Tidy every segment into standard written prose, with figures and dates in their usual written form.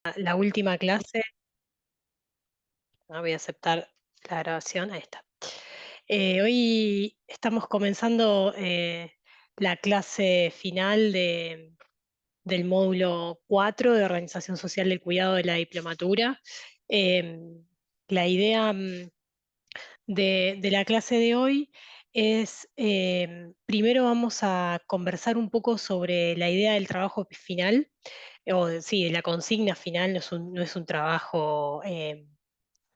la última clase. Voy a aceptar la grabación, ahí está. Hoy estamos comenzando la clase final del módulo 4 de Organización Social del Cuidado de la Diplomatura. La idea de la clase de hoy es, primero vamos a conversar un poco sobre la idea del trabajo final, sí, de la consigna final, no es un trabajo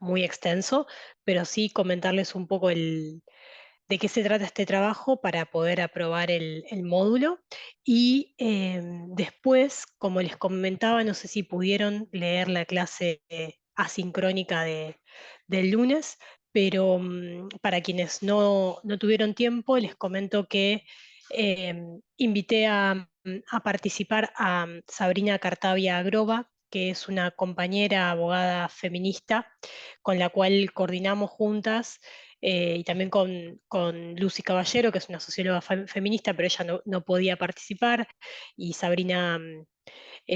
muy extenso, pero sí comentarles un poco de qué se trata este trabajo para poder aprobar el módulo. Y después, como les comentaba, no sé si pudieron leer la clase asincrónica del lunes, pero para quienes no tuvieron tiempo, les comento que invité a participar a Sabrina Cartavia Groba, que es una compañera abogada feminista con la cual coordinamos juntas, y también con Lucy Caballero, que es una socióloga feminista, pero ella no podía participar, y Sabrina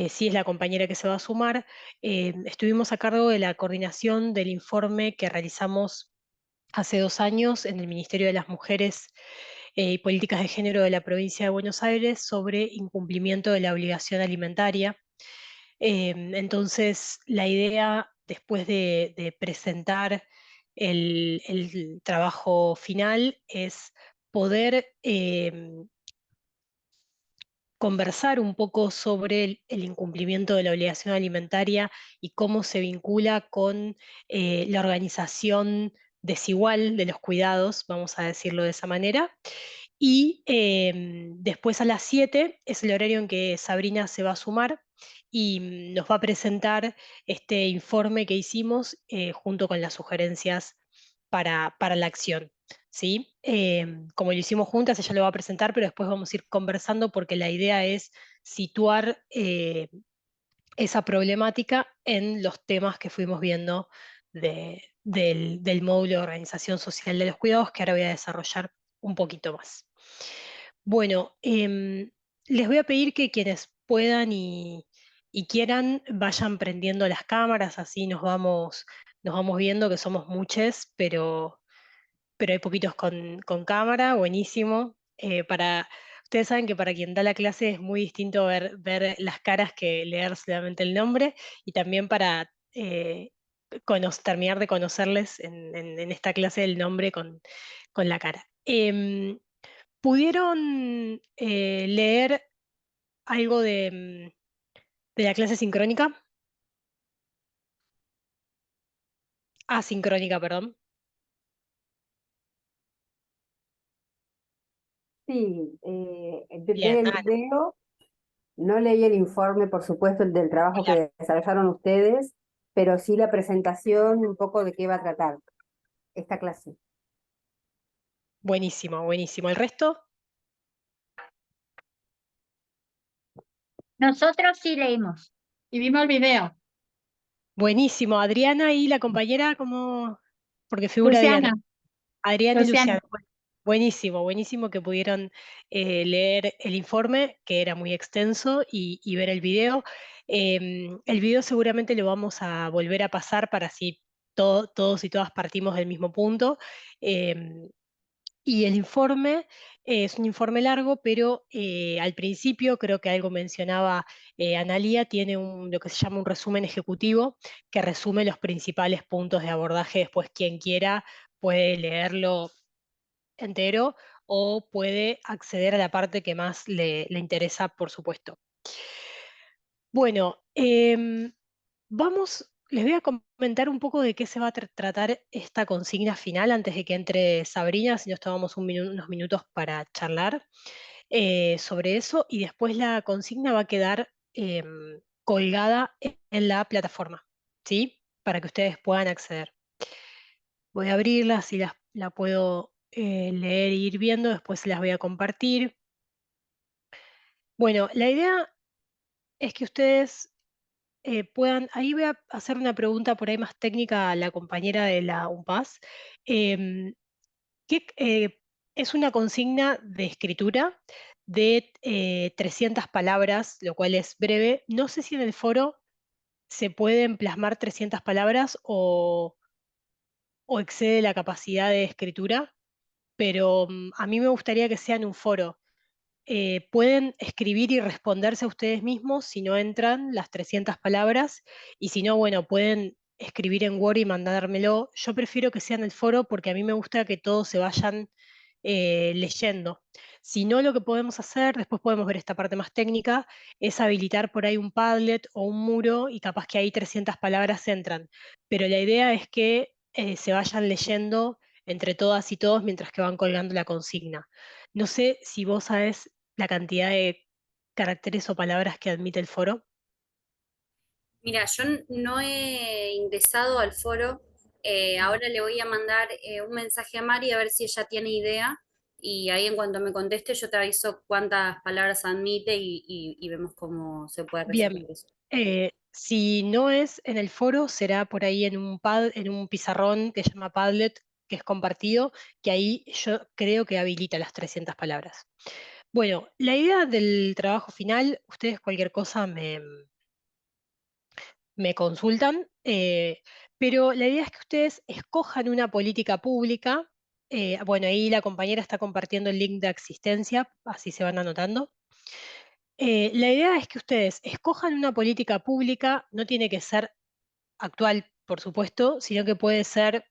sí es la compañera que se va a sumar. Estuvimos a cargo de la coordinación del informe que realizamos hace 2 años en el Ministerio de las Mujeres y Políticas de Género de la provincia de Buenos Aires sobre incumplimiento de la obligación alimentaria. Entonces, la idea, después de presentar el trabajo final, es poder conversar un poco sobre el incumplimiento de la obligación alimentaria y cómo se vincula con la organización desigual de los cuidados, vamos a decirlo de esa manera. Y después a las 7 es el horario en que Sabrina se va a sumar y nos va a presentar este informe que hicimos junto con las sugerencias para la acción. ¿Sí? Como lo hicimos juntas, ella lo va a presentar, pero después vamos a ir conversando porque la idea es situar esa problemática en los temas que fuimos viendo del módulo de organización social de los cuidados, que ahora voy a desarrollar un poquito más. Bueno, les voy a pedir que quienes puedan y quieran vayan prendiendo las cámaras, así nos vamos viendo que somos muchos, pero hay poquitos con cámara, buenísimo. Ustedes saben que para quien da la clase es muy distinto ver las caras que leer solamente el nombre, y también para terminar de conocerles en esta clase el nombre con la cara. ¿Pudieron leer algo de la clase sincrónica? Asincrónica, perdón. Sí, Bien, ver el video, no leí el informe, por supuesto, el del trabajo hola. que desarrollaron ustedes, pero sí la presentación, un poco de qué va a tratar esta clase. Buenísimo, buenísimo. ¿El resto? Nosotros sí leímos y vimos el video. Buenísimo. Adriana y la compañera, ¿cómo? Porque figura Diana. Luciana, Adriana y Luciana. Luciana. Buenísimo, buenísimo que pudieron leer el informe, que era muy extenso, y ver el video. El video seguramente lo vamos a volver a pasar para así todos y todas partimos del mismo punto. Em, y el informe es un informe largo, pero al principio creo que algo mencionaba Analía, tiene lo que se llama un resumen ejecutivo que resume los principales puntos de abordaje. Después quien quiera puede leerlo entero o puede acceder a la parte que más le interesa, por supuesto. Bueno, les voy a comentar un poco de qué se va a tratar esta consigna final antes de que entre Sabrina, si nos tomamos unos minutos para charlar sobre eso, y después la consigna va a quedar colgada en la plataforma, ¿sí? Para que ustedes puedan acceder. Voy a abrirla, si la puedo leer e ir viendo, después se las voy a compartir. Bueno, la idea es que ustedes ahí voy a hacer una pregunta por ahí más técnica a la compañera de la UNPAS. Em, es una consigna de escritura de 300 palabras, lo cual es breve. No sé si en el foro se pueden plasmar 300 palabras o excede la capacidad de escritura, pero a mí me gustaría que sea en un foro. Pueden escribir y responderse a ustedes mismos si no entran las 300 palabras, y si no, bueno, pueden escribir en Word y mandármelo. Yo prefiero que sea en el foro porque a mí me gusta que todos se vayan leyendo. Si no, lo que podemos hacer, después podemos ver esta parte más técnica, es habilitar por ahí un Padlet o un muro y capaz que ahí 300 palabras entran. Pero la idea es que se vayan leyendo entre todas y todos mientras que van colgando la consigna. No sé si vos sabés la cantidad de caracteres o palabras que admite el foro. Mira, yo no he ingresado al foro. Ahora le voy a mandar un mensaje a Mari a ver si ella tiene idea. Y ahí en cuanto me conteste, yo te aviso cuántas palabras admite y vemos cómo se puede Bien, resolver eso. si no es en el foro, será por ahí en un en un pizarrón que se llama Padlet, que es compartido, que ahí yo creo que habilita las 300 palabras. Bueno, la idea del trabajo final, ustedes cualquier cosa me consultan, pero la idea es que ustedes escojan una política pública. Bueno, ahí la compañera está compartiendo el link de asistencia, así se van anotando. La idea es que ustedes escojan una política pública, no tiene que ser actual, por supuesto, sino que puede ser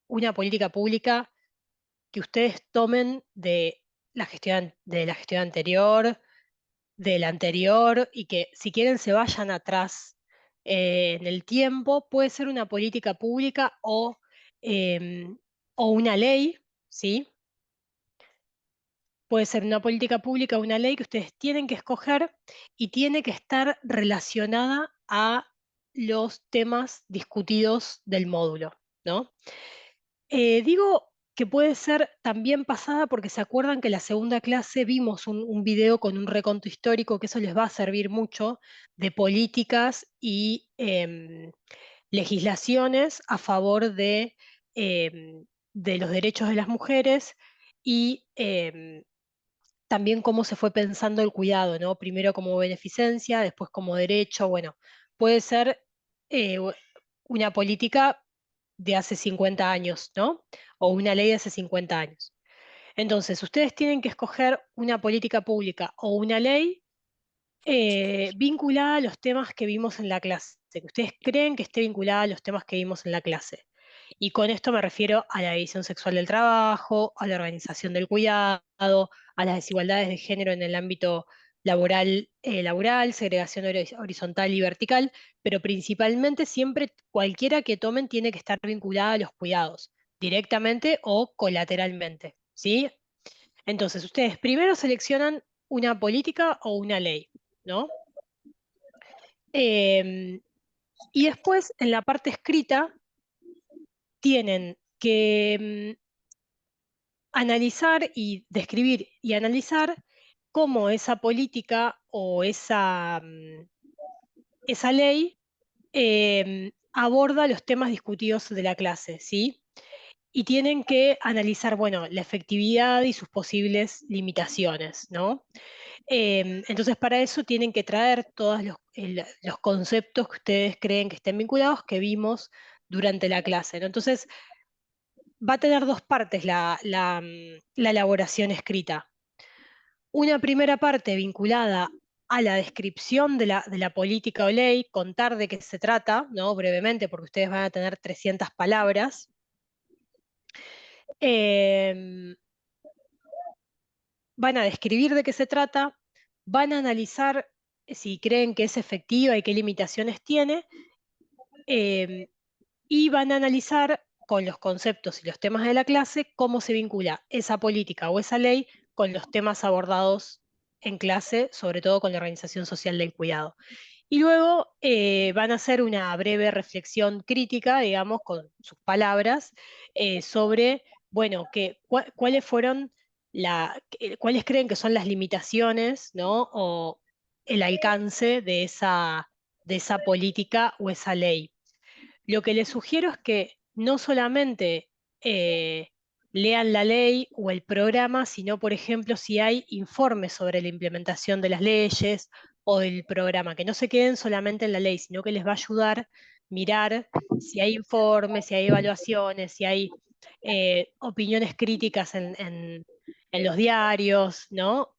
una política pública que ustedes tomen de la gestión anterior, del anterior, y que si quieren se vayan atrás en el tiempo. Puede ser una política pública em, o una ley, ¿sí? Puede ser una política pública o una ley que ustedes tienen que escoger y tiene que estar relacionada a los temas discutidos del módulo, ¿no? Digo que puede ser también pasada porque se acuerdan que en la segunda clase vimos un video con un reconto histórico, que eso les va a servir mucho, de políticas y legislaciones a favor de los derechos de las mujeres y también cómo se fue pensando el cuidado, ¿no? Primero como beneficencia, después como derecho. Bueno, puede ser una política de hace 50 años, ¿no? O una ley de hace 50 años. Entonces, ustedes tienen que escoger una política pública o una ley vinculada a los temas que vimos en la clase, que ustedes creen que esté vinculada a los temas que vimos en la clase. Y con esto me refiero a la división sexual del trabajo, a la organización del cuidado, a las desigualdades de género en el ámbito laboral, segregación horizontal y vertical, pero principalmente siempre cualquiera que tomen tiene que estar vinculada a los cuidados, directamente o colateralmente, ¿sí? Entonces, ustedes primero seleccionan una política o una ley, ¿no? Y después, en la parte escrita, tienen que analizar y describir y analizar cómo esa política o esa ley aborda los temas discutidos de la clase, ¿sí? Y tienen que analizar, bueno, la efectividad y sus posibles limitaciones, ¿no? Entonces, para eso tienen que traer todos los conceptos que ustedes creen que estén vinculados, que vimos durante la clase, ¿no? Entonces, va a tener dos partes la elaboración escrita. Una primera parte vinculada a la descripción de la política o ley, contar de qué se trata, ¿no? Brevemente, porque ustedes van a tener 300 palabras. Em, Van a describir de qué se trata, van a analizar si creen que es efectiva y qué limitaciones tiene, em, y van a analizar con los conceptos y los temas de la clase cómo se vincula esa política o esa ley con los temas abordados en clase, sobre todo con la organización social del cuidado. Y luego van a hacer una breve reflexión crítica, digamos, con sus palabras, sobre, bueno, cuáles fueron cuáles creen que son las limitaciones, ¿no? O el alcance de esa política o esa ley. Lo que les sugiero es que no solamente eh, lean la ley o el programa, sino, por ejemplo, si hay informes sobre la implementación de las leyes o del programa, que no se queden solamente en la ley, sino que les va a ayudar mirar si hay informes, si hay evaluaciones, si hay opiniones críticas en los diarios, ¿no?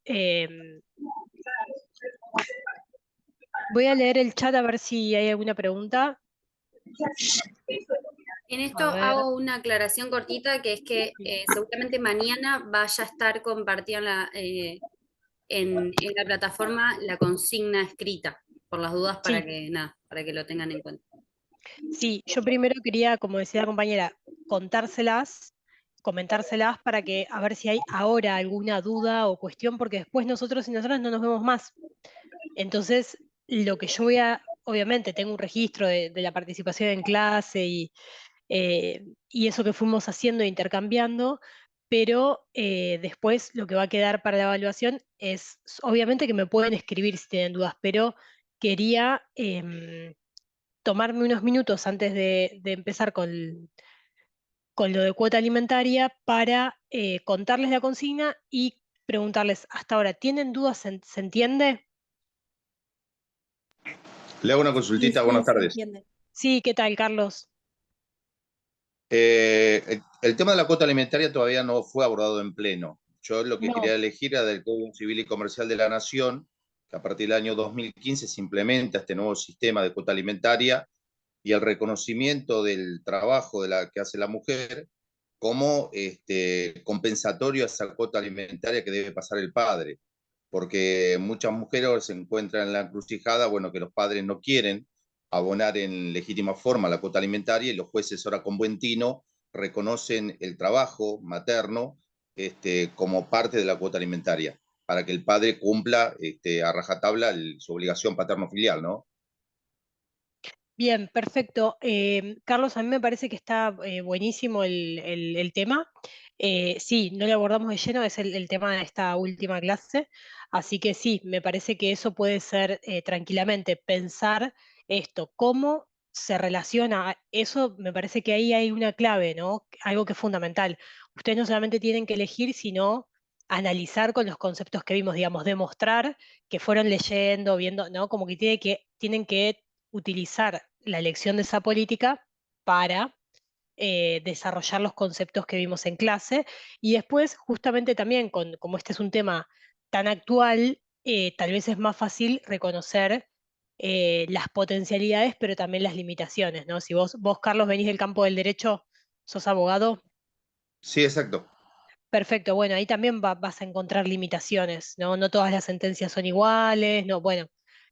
Voy a leer el chat a ver si hay alguna pregunta. En esto A ver. hago una aclaración cortita, que es que seguramente mañana vaya a estar compartida en la plataforma la consigna escrita, por las dudas, Sí, para que lo tengan en cuenta. sí, yo primero quería, como decía la compañera, comentárselas para que a ver si hay ahora alguna duda o cuestión, porque después nosotros y nosotras no nos vemos más. Entonces, lo que yo obviamente tengo un registro de la participación en clase y eso que fuimos haciendo e intercambiando, pero después lo que va a quedar para la evaluación es, obviamente que me pueden escribir si tienen dudas, pero quería tomarme unos minutos antes de empezar con lo de cuota alimentaria para contarles la consigna y preguntarles hasta ahora, ¿tienen dudas? ¿Se entiende? Le hago una Sí, consultita, sí, buenas se tardes. entiende. Sí, ¿qué tal, Carlos? El tema de la cuota alimentaria todavía no fue abordado en pleno. Yo lo que quería No, elegir era del Código Civil y Comercial de la Nación, que a partir del año 2015 se implementa este nuevo sistema de cuota alimentaria y el reconocimiento del trabajo que hace la mujer como compensatorio a esa cuota alimentaria que debe pasar el padre. Porque muchas mujeres se encuentran en la encrucijada, bueno, que los padres no quieren abonar en legítima forma la cuota alimentaria y los jueces ahora con buen tino reconocen el trabajo materno como parte de la cuota alimentaria, para que el padre cumpla a rajatabla su obligación paterno-filial, ¿no? bien, perfecto. Carlos, a mí me parece que está buenísimo el tema. Sí, no lo abordamos de lleno, es el tema de esta última clase. Así que sí, me parece que eso puede ser tranquilamente pensar esto, cómo se relaciona. Eso me parece que ahí hay una clave, ¿no? Algo que es fundamental. Ustedes no solamente tienen que elegir, sino analizar con los conceptos que vimos, digamos, demostrar que fueron leyendo, viendo, ¿no? Como que tienen que utilizar la elección de esa política para desarrollar los conceptos que vimos en clase y después justamente también como este es un tema tan actual, tal vez es más fácil reconocer las potencialidades pero también las limitaciones, ¿no? Si vos, Carlos, venís del campo del derecho, sos abogado. Sí, exacto. Perfecto, bueno, ahí también vas a encontrar limitaciones, ¿no? No todas las sentencias son iguales, no, bueno,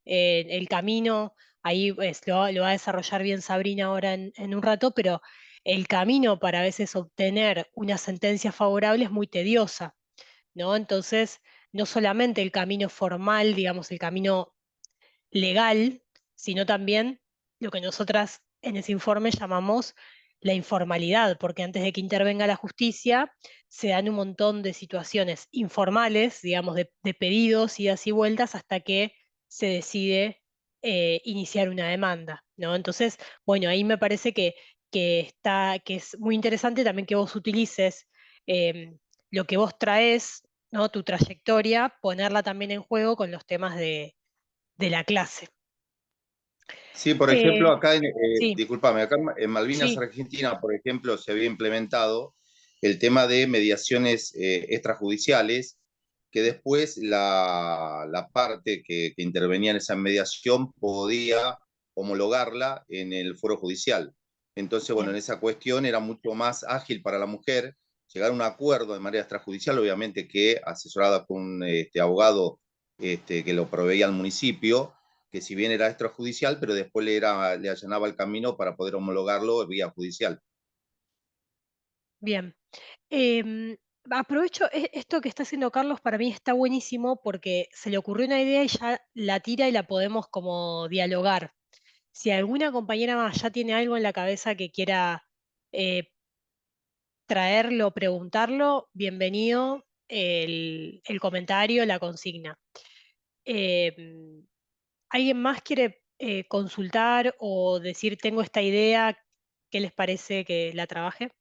el camino, ahí lo va a desarrollar bien Sabrina ahora en un rato, pero el camino para a veces obtener una sentencia favorable es muy tediosa, ¿no? Entonces, no solamente el camino formal, digamos, el camino legal, sino también lo que nosotras en ese informe llamamos la informalidad, porque antes de que intervenga la justicia se dan un montón de situaciones informales, digamos, de pedidos, idas y vueltas, hasta que se decide iniciar una demanda, ¿no? Entonces, bueno, ahí me parece que es muy interesante también que vos utilices eh, lo que vos traes, ¿no? Tu trayectoria, ponerla también en juego con los temas de la clase. Sí, por ejemplo, Eh, acá, sí, discúlpame, acá en Malvinas sí, Argentina, por ejemplo, se había implementado el tema de mediaciones extrajudiciales, que después la parte que intervenía en esa mediación podía homologarla en el foro judicial. Entonces, bueno, en bien, esa cuestión era mucho más ágil para la mujer llegar a un acuerdo de manera extrajudicial, obviamente que asesorada con un abogado que lo proveía al municipio, que si bien era extrajudicial, pero después le allanaba el camino para poder homologarlo vía judicial. bien. Em, Aprovecho esto que está haciendo Carlos, para mí está buenísimo porque se le ocurrió una idea y ya la tira y la podemos como dialogar. Si alguna compañera más ya tiene algo en la cabeza que quiera eh, traerlo, preguntarlo, bienvenido el comentario, la consigna. Em, ¿Alguien más quiere consultar o decir, tengo esta idea, qué les parece que la trabaje?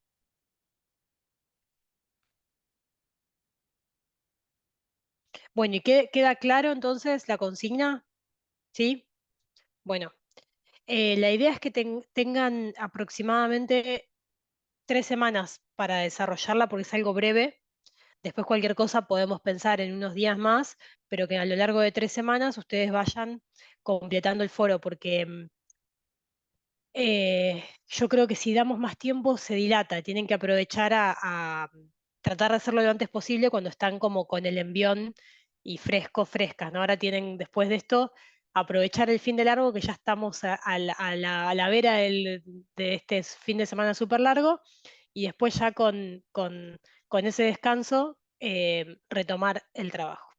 Bueno, ¿y queda claro entonces la consigna? ¿sí? Bueno, la idea es que tengan aproximadamente 3 semanas para desarrollarla porque es algo breve. Después cualquier cosa podemos pensar en unos días más, pero que a lo largo de 3 semanas ustedes vayan completando el foro, porque yo creo que si damos más tiempo se dilata, tienen que aprovechar a tratar de hacerlo lo antes posible cuando están como con el envión y frescas, ¿no? Ahora tienen, después de esto, aprovechar el fin de largo, que ya estamos a la vera de este fin de semana súper largo, y después ya con ese descanso retomar el trabajo.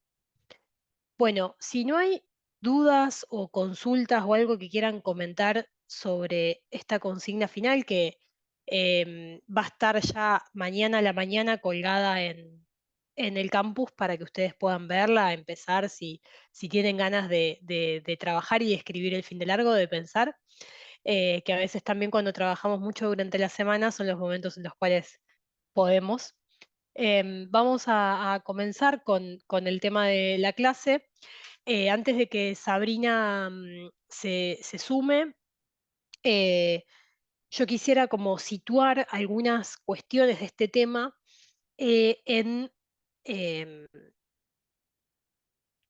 Bueno, si no hay dudas o consultas o algo que quieran comentar sobre esta consigna final que va a estar ya mañana a la mañana colgada en el campus para que ustedes puedan verla, empezar si tienen ganas de trabajar y de escribir el fin de largo, de pensar, que a veces también cuando trabajamos mucho durante la semana son los momentos en los cuales podemos. Vamos a comenzar con el tema de la clase. Antes de que Sabrina se sume, yo quisiera como situar algunas cuestiones de este tema eh, en, em,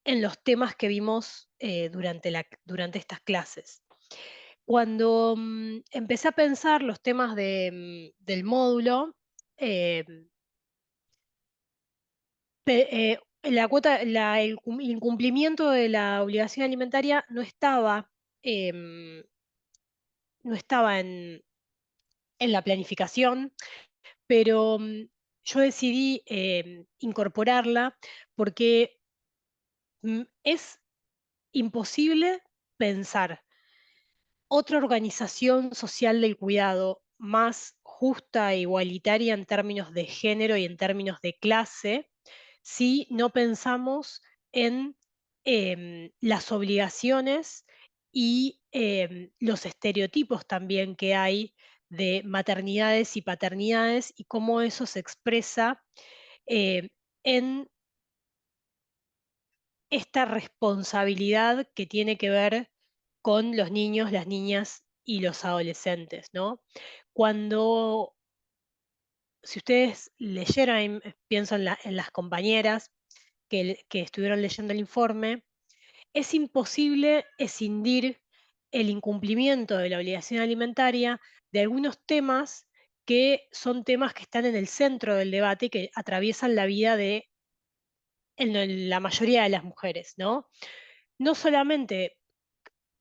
en los temas que vimos durante estas clases. Cuando empecé a pensar los temas del módulo, em, el incumplimiento de la obligación alimentaria em, no estaba en la planificación, pero yo decidí incorporarla porque es imposible pensar otra organización social del cuidado más justa e igualitaria en términos de género y en términos de clase si no pensamos en las obligaciones y los estereotipos también que hay de maternidades y paternidades y cómo eso se expresa eh, en esta responsabilidad que tiene que ver con los niños, las niñas y los adolescentes, ¿no? Cuando, si ustedes leyeran, pienso en las compañeras que estuvieron leyendo el informe, es imposible escindir el incumplimiento de la obligación alimentaria de algunos temas que son temas que están en el centro del debate y que atraviesan la vida de la mayoría de las mujeres, ¿no? No solamente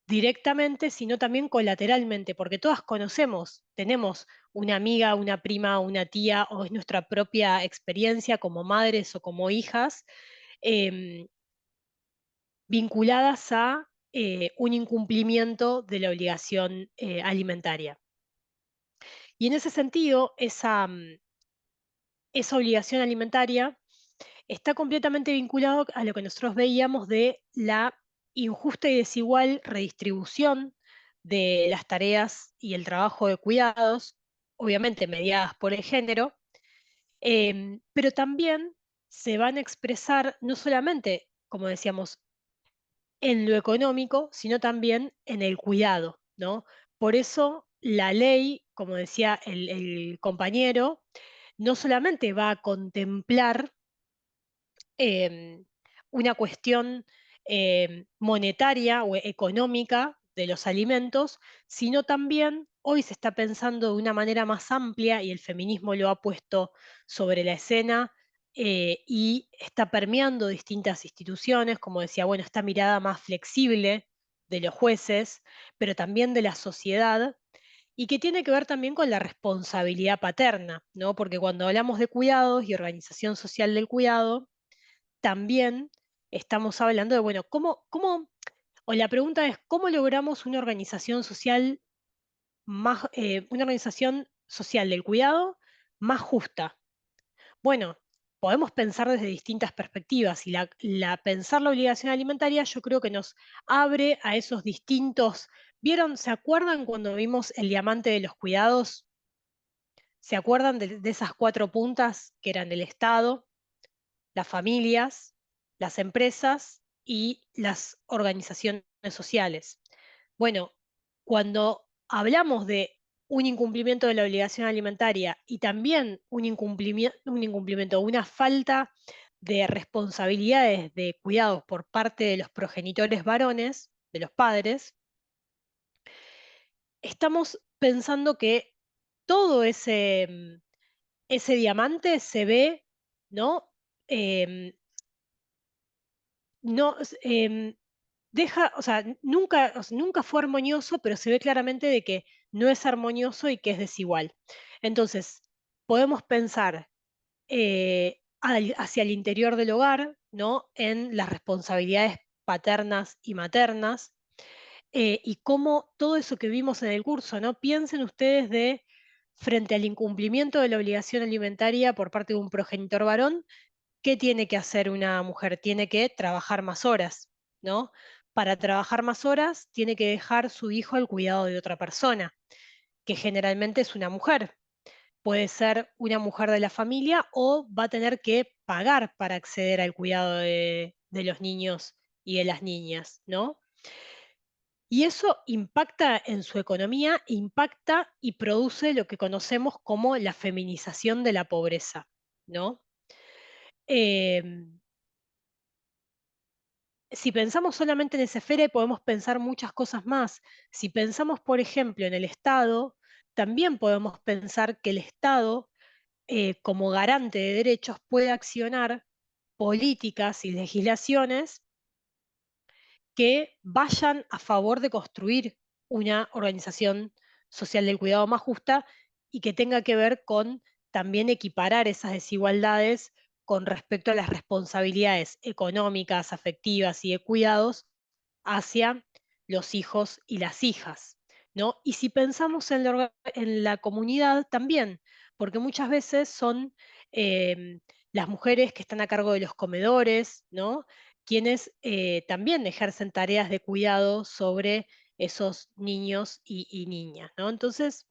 directamente, sino también colateralmente, porque todas conocemos, tenemos una amiga, una prima, una tía, o es nuestra propia experiencia como madres o como hijas, em, vinculadas a un incumplimiento de la obligación alimentaria. Y en ese sentido, esa obligación alimentaria está completamente vinculado a lo que nosotros veíamos de la injusta y desigual redistribución de las tareas y el trabajo de cuidados, obviamente mediadas por el género, pero también se van a expresar no solamente, como decíamos, en lo económico, sino también en el cuidado, ¿no? Por eso la ley, como decía el compañero, no solamente va a contemplar em, una cuestión monetaria o económica de los alimentos, sino también hoy se está pensando de una manera más amplia y el feminismo lo ha puesto sobre la escena y está permeando distintas instituciones, como decía, bueno, esta mirada más flexible de los jueces, pero también de la sociedad, y que tiene que ver también con la responsabilidad paterna, ¿no? Porque cuando hablamos de cuidados y organización social del cuidado, también estamos hablando de, bueno, o la pregunta es, ¿cómo logramos una organización social una organización social del cuidado más justa? Bueno, podemos pensar desde distintas perspectivas y pensar la obligación alimentaria yo creo que nos abre a esos distintos, ¿vieron? ¿Se acuerdan cuando vimos el diamante de los cuidados? ¿Se acuerdan de esas 4 puntas que eran el Estado, las familias, las empresas y las organizaciones sociales. Bueno, cuando hablamos de un incumplimiento de la obligación alimentaria y también una falta de responsabilidades de cuidados por parte de los progenitores varones, de los padres, estamos pensando que todo ese diamante se ve, ¿no? Em, no, deja, o sea, nunca fue armonioso, pero se ve claramente de que no es armonioso y que es desigual. Entonces, podemos pensar hacia el interior del hogar, ¿no? En las responsabilidades paternas y maternas, y cómo todo eso que vimos en el curso, ¿no? Piensen ustedes de frente al incumplimiento de la obligación alimentaria por parte de un progenitor varón, ¿qué tiene que hacer una mujer? Tiene que trabajar más horas, ¿no? Para trabajar más horas, tiene que dejar su hijo al cuidado de otra persona, que generalmente es una mujer. Puede ser una mujer de la familia o va a tener que pagar para acceder al cuidado de los niños y de las niñas, ¿no? Y eso impacta en su economía, impacta y produce lo que conocemos como la feminización de la pobreza, ¿no? Em, si pensamos solamente en esa esfera, podemos pensar muchas cosas más. Si pensamos, por ejemplo, en el Estado, también podemos pensar que el Estado, como garante de derechos, puede accionar políticas y legislaciones que vayan a favor de construir una organización social del cuidado más justa y que tenga que ver con también equiparar esas desigualdades con respecto a las responsabilidades económicas, afectivas y de cuidados hacia los hijos y las hijas, ¿no? Y si pensamos en la comunidad también, porque muchas veces son las mujeres que están a cargo de los comedores, ¿no? Quienes también ejercen tareas de cuidado sobre esos niños y niñas, ¿no? Entonces,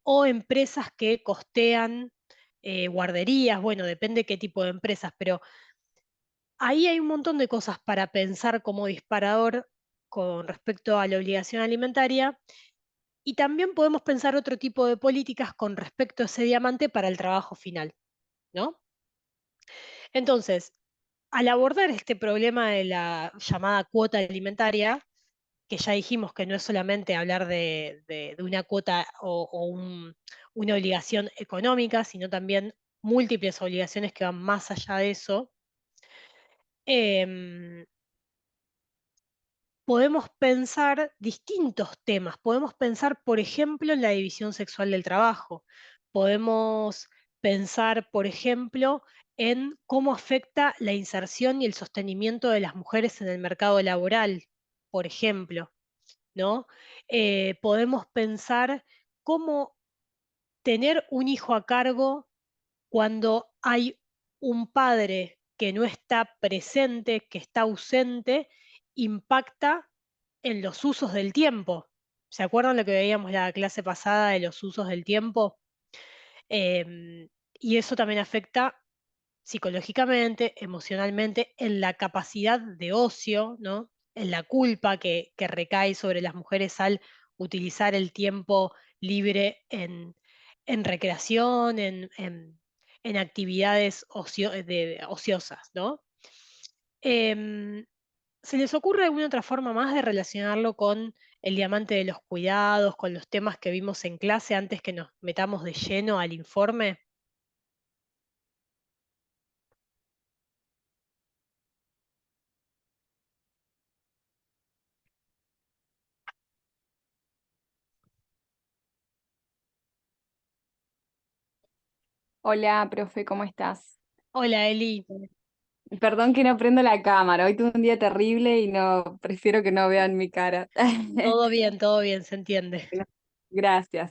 o empresas que costean guarderías, bueno, depende qué tipo de empresas, pero ahí hay un montón de cosas para pensar como disparador con respecto a la obligación alimentaria y también podemos pensar otro tipo de políticas con respecto a ese diamante para el trabajo final, ¿no? Entonces, al abordar este problema de la llamada cuota alimentaria, que ya dijimos que no es solamente hablar de una cuota o una obligación económica, sino también múltiples obligaciones que van más allá de eso, em, podemos pensar distintos temas. Podemos pensar, por ejemplo, en la división sexual del trabajo. Podemos pensar, por ejemplo, en cómo afecta la inserción y el sostenimiento de las mujeres en el mercado laboral, por ejemplo, ¿no? Podemos pensar cómo tener un hijo a cargo cuando hay un padre que no está presente, que está ausente, impacta en los usos del tiempo. ¿Se acuerdan lo que veíamos la clase pasada de los usos del tiempo? Em, y eso también afecta psicológicamente, emocionalmente, en la capacidad de ocio, ¿no? En la culpa que recae sobre las mujeres al utilizar el tiempo libre en recreación, en actividades ociosas, ¿no? Em, ¿Se les ocurre alguna otra forma más de relacionarlo con el diamante de los cuidados, con los temas que vimos en clase antes que nos metamos de lleno al informe? Hola, profe, ¿cómo estás? Hola, Eli. Perdón que no prendo la cámara, hoy tuve un día terrible y no, prefiero que no vean mi cara. Todo bien, se entiende. Bueno, gracias.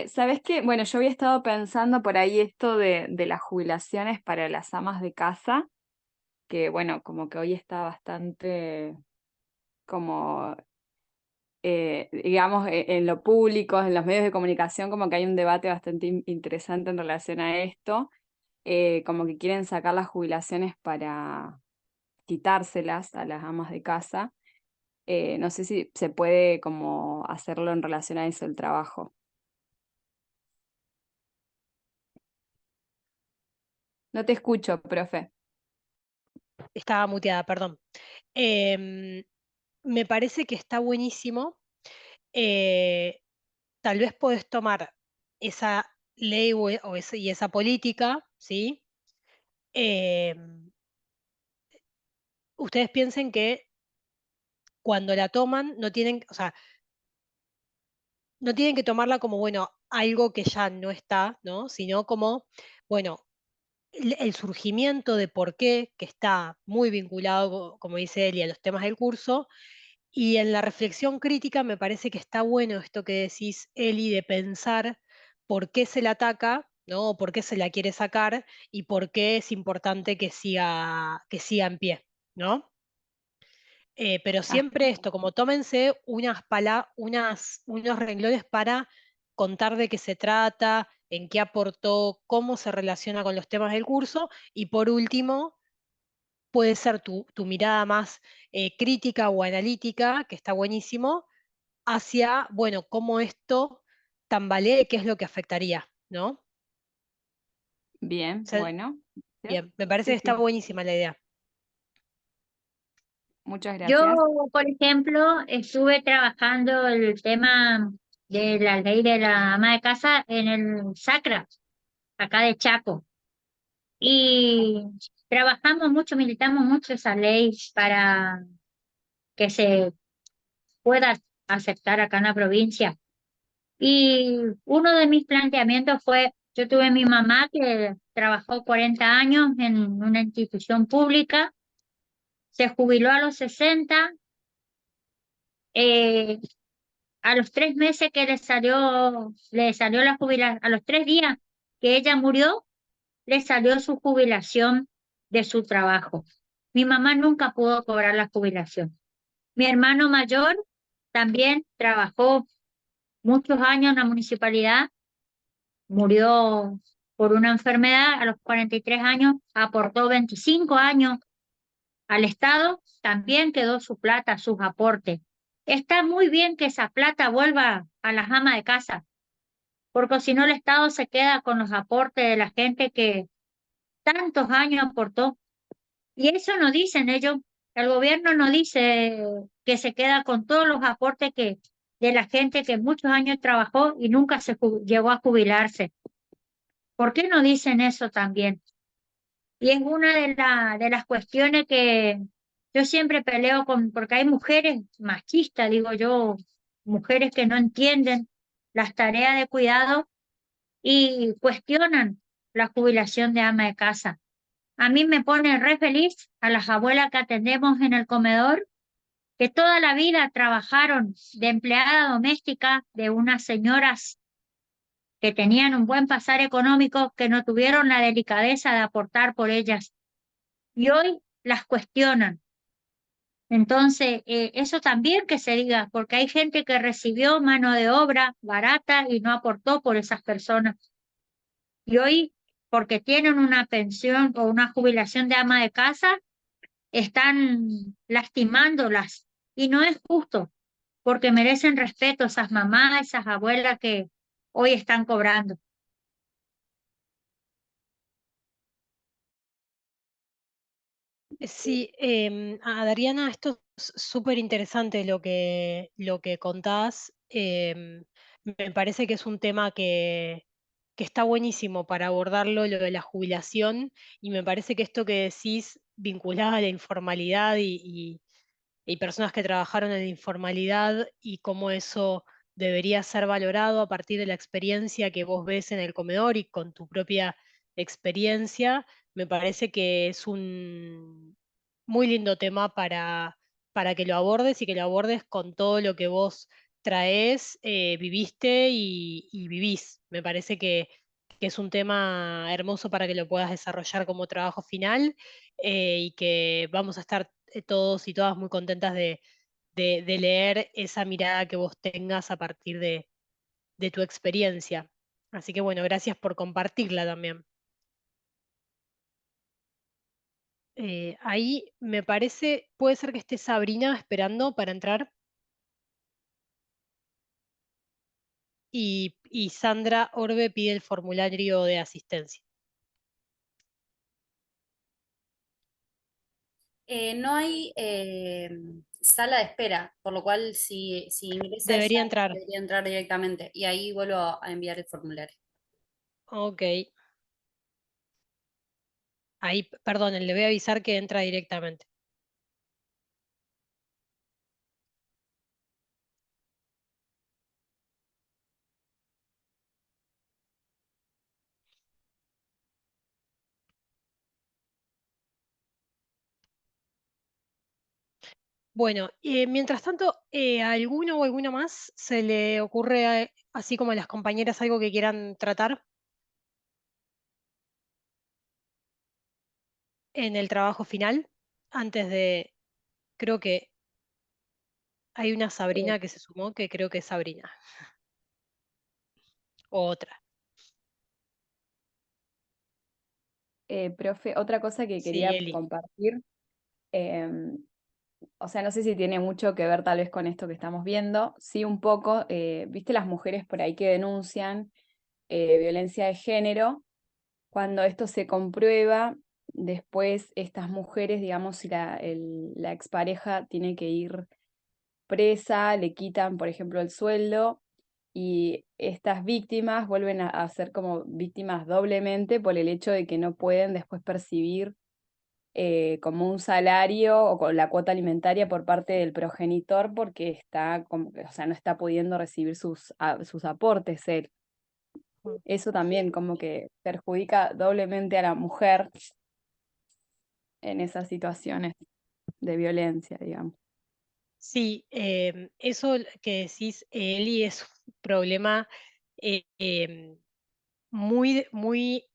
¿Sabes qué? Bueno, yo había estado pensando por ahí esto de las jubilaciones para las amas de casa, que bueno, como que hoy está bastante como, digamos, en lo público, en los medios de comunicación, como que hay un debate bastante interesante en relación a esto, como que quieren sacar las jubilaciones quitárselas a las amas de casa. No sé si se puede como hacerlo en relación a eso, el trabajo. No te escucho, profe. Estaba muteada, perdón. Em, Me parece que está buenísimo. eh, Tal vez podés tomar esa ley y esa política, ¿sí? Em, Ustedes piensen que cuando la toman no tienen, o sea, no tienen que tomarla como, bueno, algo que ya no está, ¿no? Sino como, bueno, el surgimiento de por qué, que está muy vinculado, como dice Eli, a los temas del curso. Y en la reflexión crítica me parece que está bueno esto que decís, Eli, de pensar por qué se la ataca, ¿no? O por qué se la quiere sacar y por qué es importante que siga en pie, ¿no? Pero Ah, siempre esto, como tómense unos renglones para contar de qué se trata, en qué aportó, cómo se relaciona con los temas del curso y por último, puede ser tu mirada más crítica o analítica, que está buenísimo, hacia, bueno, cómo esto tambalee, qué es lo que afectaría, ¿no? O bien, sea, bueno. bien, me parece que Sí, está sí, buenísima la idea. muchas Yo, gracias. por ejemplo, estuve trabajando el tema de la ley de la ama de casa en el Sacra, acá de Chaco. Y trabajamos mucho, militamos mucho esa ley para que se pueda aceptar acá en la provincia. Y uno de mis planteamientos fue, yo tuve mi mamá que trabajó 40 años en una institución pública, se jubiló a los 60, eh, a los 3 meses que le salió la jubilación, a los 3 días que ella murió, le salió su jubilación de su trabajo. Mi mamá nunca pudo cobrar la jubilación. Mi hermano mayor también trabajó muchos años en la municipalidad, murió por una enfermedad a los 43 años, aportó 25 años al Estado, también quedó su plata, sus aportes. Está muy bien que esa plata vuelva a las amas de casa, porque si no el Estado se queda con los aportes de la gente que tantos años aportó. Y eso no dicen ellos, el gobierno no dice que se queda con todos los aportes de la gente que muchos años trabajó y nunca llegó a jubilarse. ¿Por qué no dicen eso también? Y es una de las cuestiones que yo siempre peleo porque hay mujeres machistas, digo yo, mujeres que no entienden las tareas de cuidado y cuestionan la jubilación de ama de casa. A mí me pone re feliz a las abuelas que atendemos en el comedor, que toda la vida trabajaron de empleada doméstica de unas señoras que tenían un buen pasar económico, que no tuvieron la delicadeza de aportar por ellas y hoy las cuestionan. Entonces, eso también que se diga, porque hay gente que recibió mano de obra barata y no aportó por esas personas. Y hoy, porque tienen una pensión o una jubilación de ama de casa, están lastimándolas. Y no es justo, porque merecen respeto esas mamás, esas abuelas que hoy están cobrando. Sí, Adriana, esto es súper interesante lo que contás. Me parece que es un tema que está buenísimo para abordarlo, lo de la jubilación, y me parece que esto que decís vinculado a la informalidad y personas que trabajaron en la informalidad y cómo eso debería ser valorado a partir de la experiencia que vos ves en el comedor y con tu propia experiencia, me parece que es un muy lindo tema para que lo abordes y que lo abordes con todo lo que vos traes, viviste y vivís. Me parece que es un tema hermoso para que lo puedas desarrollar como trabajo final y que vamos a estar todos y todas muy contentas de leer esa mirada que vos tengas a partir de tu experiencia. Así que bueno, gracias por compartirla también. Ahí me parece, puede ser que esté Sabrina esperando para entrar y Sandra Orbe pide el formulario de asistencia. No hay sala de espera, por lo cual si ingresa ella, Debería entrar. debería entrar directamente. Y ahí vuelvo a enviar el formulario. Ok. Ahí, perdón, le voy a avisar que entra directamente. Bueno, mientras tanto, ¿a alguno o alguna más se le ocurre, así como a las compañeras, algo que quieran tratar en el trabajo final? Antes de, creo que hay una Eh, Sabrina que se sumó, que creo que es Sabrina, o otra. Profe, otra cosa que Sí, quería Eli. compartir, em, o sea, no sé si tiene mucho que ver tal vez con esto que estamos viendo, sí un poco, viste las mujeres por ahí que denuncian violencia de género, cuando esto se comprueba, después estas mujeres, digamos, si la expareja tiene que ir presa, le quitan, por ejemplo, el sueldo y estas víctimas vuelven a ser como víctimas doblemente por el hecho de que no pueden después percibir como un salario o con la cuota alimentaria por parte del progenitor porque está como, o sea, no está pudiendo recibir sus aportes él. Eso también como que perjudica doblemente a la mujer en esas situaciones de violencia, digamos. Sí, eso que decís, Eli, es un problema muy, muy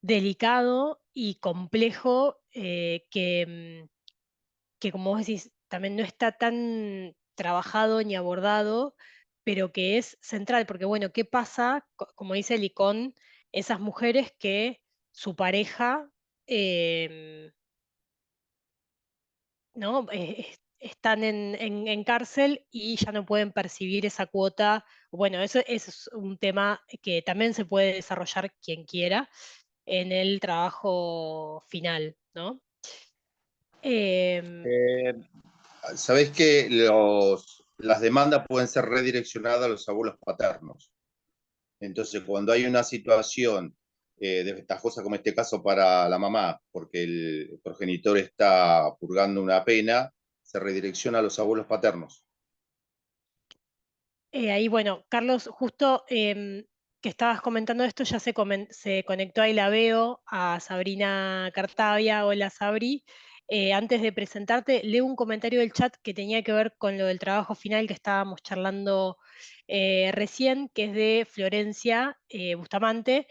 delicado y complejo que, como vos decís, también no está tan trabajado ni abordado, pero que es central, porque bueno, ¿qué pasa, como dice Eli, con esas mujeres que su pareja em, ¿no? Están en cárcel y ya no pueden percibir esa cuota? Bueno, eso es un tema que también se puede desarrollar quien quiera en el trabajo final, ¿no? Em, Eh, Sabés que las demandas pueden ser redireccionadas a los abuelos paternos. Entonces, cuando hay una situación desventajosa, como este caso para la mamá, porque el progenitor está purgando una pena, se redirecciona a los abuelos paternos. Ahí, bueno, Carlos, justo que estabas comentando esto, ya se conectó ahí la veo a Sabrina Cartavia. Hola, Sabri. Antes de presentarte, leo un comentario del chat que tenía que ver con lo del trabajo final que estábamos charlando recién, que es de Florencia Bustamante,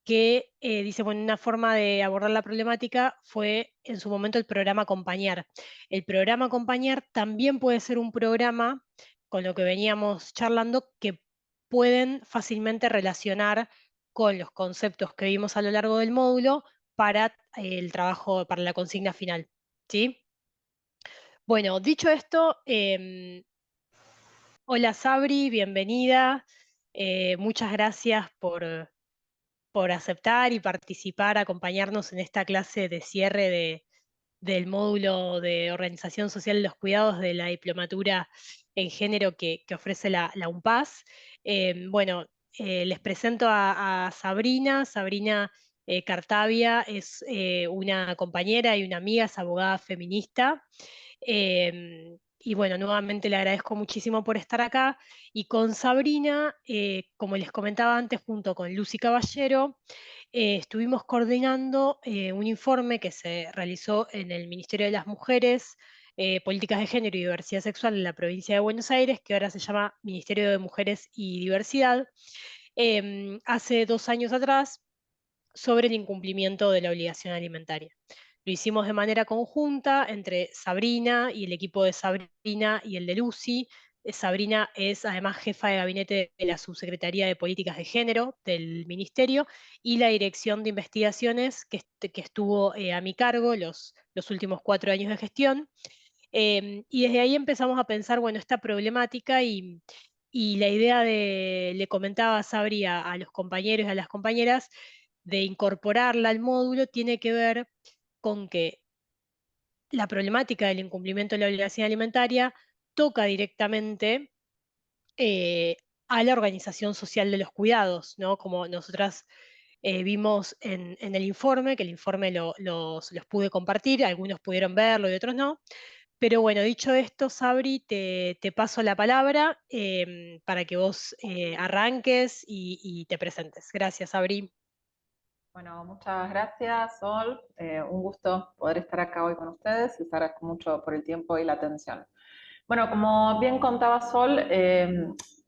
que dice, bueno, una forma de abordar la problemática fue en su momento el programa Acompañar. El programa Acompañar también puede ser un programa, con lo que veníamos charlando, que pueden fácilmente relacionar con los conceptos que vimos a lo largo del módulo para el trabajo, para la consigna final. ¿Sí? Bueno, dicho esto, hola Sabri, bienvenida. Muchas gracias por aceptar y participar, acompañarnos en esta clase de cierre del módulo de Organización Social de los Cuidados de la Diplomatura en Género que ofrece la UNPAS. Bueno, les presento a Sabrina. Sabrina Cartavia es una compañera y una amiga, es abogada feminista. Y bueno, nuevamente le agradezco muchísimo por estar acá. Y con Sabrina, como les comentaba antes, junto con Lucy Caballero, estuvimos coordinando un informe que se realizó en el Ministerio de las Mujeres, Políticas de Género y Diversidad Sexual en la provincia de Buenos Aires, que ahora se llama Ministerio de Mujeres y Diversidad, hace 2 años atrás, sobre el incumplimiento de la obligación alimentaria. Lo hicimos de manera conjunta entre Sabrina y el equipo de Sabrina y el de Lucy. Sabrina es además jefa de gabinete de la Subsecretaría de Políticas de Género del Ministerio y la Dirección de Investigaciones que estuvo a mi cargo los últimos 4 años de gestión. Y desde ahí empezamos a pensar, bueno, esta problemática y la idea le comentaba a Sabri a los compañeros y a las compañeras, de incorporarla al módulo tiene que ver con que la problemática del incumplimiento de la obligación alimentaria toca directamente eh, a la organización social de los cuidados, ¿no? Como nosotras vimos en el informe, que el informe los pude compartir, algunos pudieron verlo y otros no. Pero bueno, dicho esto, Sabri, te paso la palabra para que vos arranques y te presentes. Gracias, Sabri. Bueno, muchas gracias, Sol. Un gusto poder estar acá hoy con ustedes y les agradezco mucho por el tiempo y la atención. Bueno, como bien contaba Sol,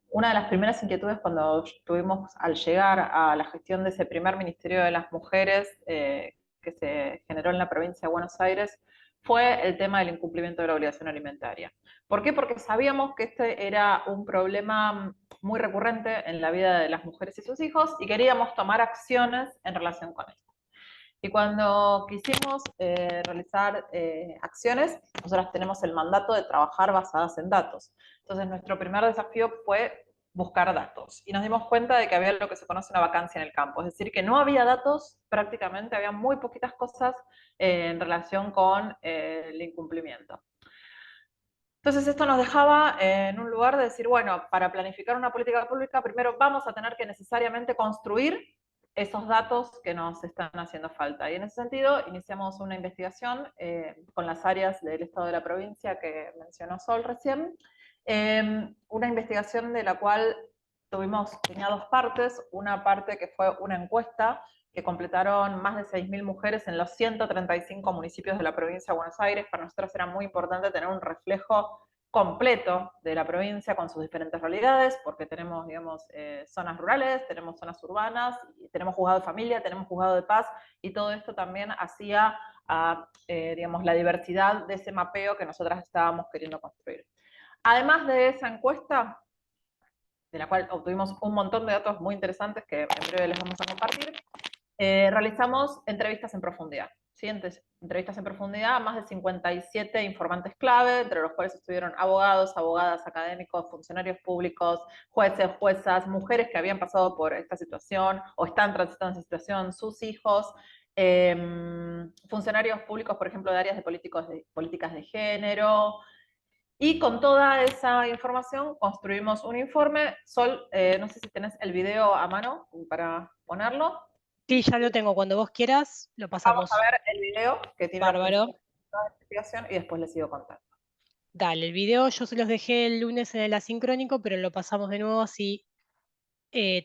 una de las primeras inquietudes cuando tuvimos al llegar a la gestión de ese primer Ministerio de las Mujeres que se generó en la provincia de Buenos Aires fue el tema del incumplimiento de la obligación alimentaria. ¿Por qué? Porque sabíamos que este era un problema muy recurrente en la vida de las mujeres y sus hijos y queríamos tomar acciones en relación con esto. Y cuando quisimos realizar acciones, nosotras tenemos el mandato de trabajar basadas en datos. Entonces, nuestro primer desafío fue buscar datos. Y nos dimos cuenta de que había lo que se conoce una vacancia en el campo. Es decir, que no había datos, prácticamente había muy poquitas cosas en relación con el incumplimiento. Entonces esto nos dejaba en un lugar de decir, bueno, para planificar una política pública, primero vamos a tener que necesariamente construir esos datos que nos están haciendo falta. Y en ese sentido iniciamos una investigación con las áreas del Estado de la provincia que mencionó Sol recién, una investigación de la cual tenía dos partes, una parte que fue una encuesta que completaron más de 6.000 mujeres en los 135 municipios de la provincia de Buenos Aires. Para nosotros era muy importante tener un reflejo completo de la provincia con sus diferentes realidades, porque tenemos, digamos, zonas rurales, tenemos zonas urbanas, tenemos juzgado de familia, tenemos juzgado de paz, y todo esto también hacía digamos, la diversidad de ese mapeo que nosotras estábamos queriendo construir. Además de esa encuesta, de la cual obtuvimos un montón de datos muy interesantes que en breve les vamos a compartir, realizamos entrevistas en profundidad. ¿Sí? Entrevistas en profundidad a más de 57 informantes clave, entre los cuales estuvieron abogados, abogadas, académicos, funcionarios públicos, jueces, juezas, mujeres que habían pasado por esta situación o están transitando esta situación, sus hijos, funcionarios públicos, por ejemplo, de áreas de políticas de género. Y con toda esa información construimos un informe. Sol, no sé si tenés el video a mano para ponerlo. Sí, ya lo tengo. Cuando vos quieras, lo pasamos. Vamos a ver el video que tiene Bárbaro. la investigación y después les sigo contando. Dale, el video yo se los dejé el lunes en el asincrónico, pero lo pasamos de nuevo así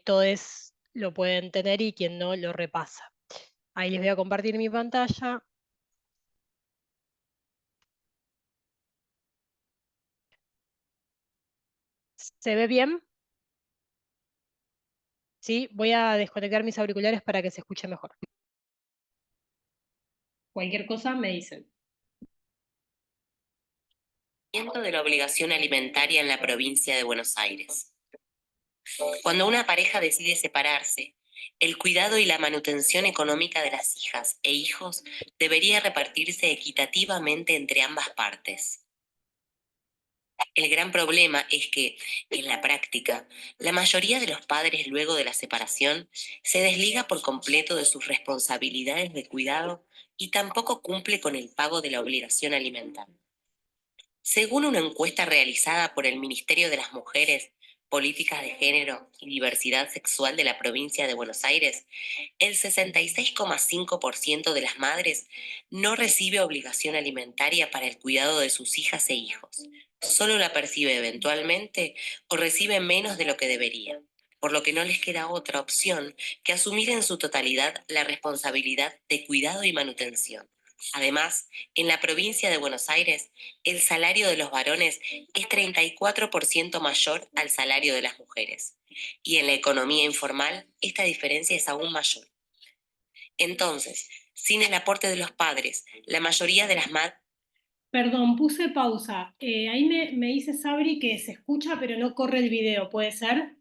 todos lo pueden tener y quien no lo repasa. Ahí les voy a compartir mi pantalla. ¿Se ve bien? Sí, voy a desconectar mis auriculares para que se escuche mejor. Cualquier cosa me dicen. De la obligación alimentaria en la provincia de Buenos Aires. Cuando una pareja decide separarse, el cuidado y la manutención económica de las hijas e hijos debería repartirse equitativamente entre ambas partes. El gran problema es que, en la práctica, la mayoría de los padres luego de la separación se desliga por completo de sus responsabilidades de cuidado y tampoco cumple con el pago de la obligación alimentaria. Según una encuesta realizada por el Ministerio de las Mujeres, Políticas de Género y Diversidad Sexual de la provincia de Buenos Aires, el 66,5% de las madres no recibe obligación alimentaria para el cuidado de sus hijas e hijos. Solo la percibe eventualmente o recibe menos de lo que debería, por lo que no les queda otra opción que asumir en su totalidad la responsabilidad de cuidado y manutención. Además, en la provincia de Buenos Aires, el salario de los varones es 34% mayor al salario de las mujeres. Y en la economía informal, esta diferencia es aún mayor. Entonces, sin el aporte de los padres, la mayoría de las madres Perdón, puse pausa. Ahí me dice Sabri que se escucha, pero no corre el video, ¿puede ser?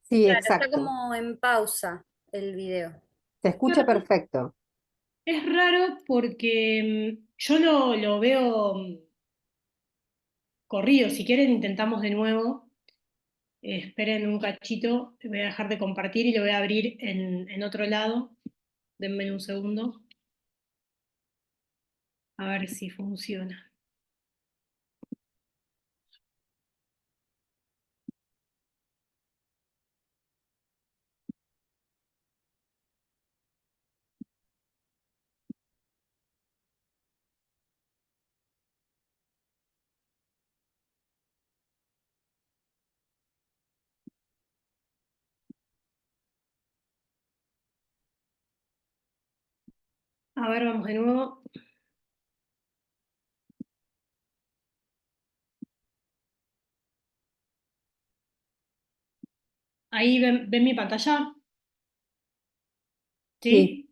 Sí, Claro, está exacto. como en pausa el video. Se escucha perfecto. Es raro porque yo lo veo corrido. Si quieren, intentamos de nuevo. Esperen un cachito, voy a dejar de compartir y lo voy a abrir en otro lado. Denme un segundo. A ver si funciona. A ver, vamos de nuevo. Ahí ven mi pantalla. Sí. ¿Sí?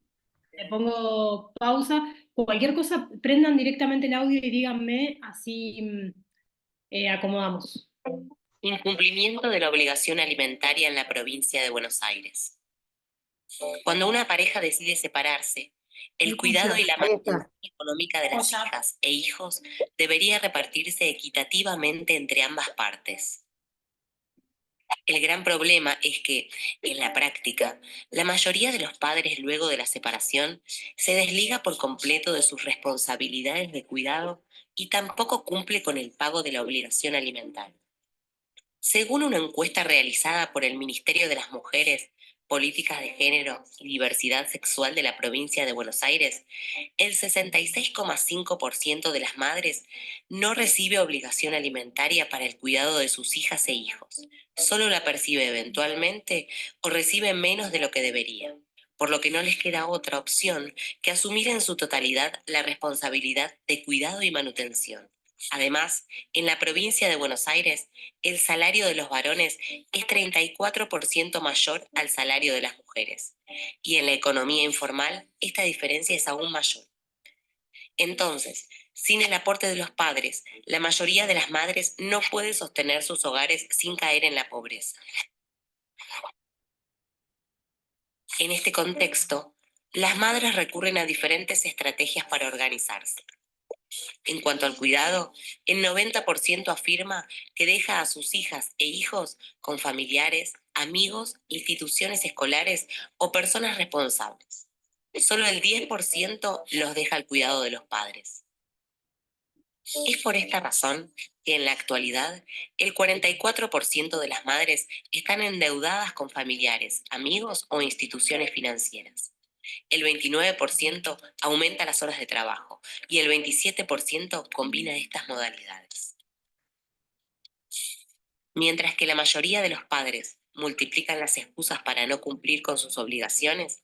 Le pongo pausa. Cualquier cosa, prendan directamente el audio y díganme, así acomodamos. Incumplimiento de la obligación alimentaria en la provincia de Buenos Aires. Cuando una pareja decide separarse, el cuidado y la Ahí está. manutención económica de las hijas e hijos debería repartirse equitativamente entre ambas partes. El gran problema es que, en la práctica, la mayoría de los padres luego de la separación se desliga por completo de sus responsabilidades de cuidado y tampoco cumple con el pago de la obligación alimentaria. Según una encuesta realizada por el Ministerio de las Mujeres, Políticas de Género y Diversidad Sexual de la provincia de Buenos Aires, el 66,5% de las madres no recibe obligación alimentaria para el cuidado de sus hijas e hijos. Solo la percibe eventualmente o recibe menos de lo que debería, por lo que no les queda otra opción que asumir en su totalidad la responsabilidad de cuidado y manutención. Además, en la provincia de Buenos Aires, el salario de los varones es 34% mayor al salario de las mujeres. Y en la economía informal, esta diferencia es aún mayor. Entonces, sin el aporte de los padres, la mayoría de las madres no puede sostener sus hogares sin caer en la pobreza. En este contexto, las madres recurren a diferentes estrategias para organizarse. En cuanto al cuidado, el 90% afirma que deja a sus hijas e hijos con familiares, amigos, instituciones escolares o personas responsables. Solo el 10% los deja al cuidado de los padres. Es por esta razón que en la actualidad el 44% de las madres están endeudadas con familiares, amigos o instituciones financieras. El 29% aumenta las horas de trabajo y el 27% combina estas modalidades. Mientras que la mayoría de los padres multiplican las excusas para no cumplir con sus obligaciones,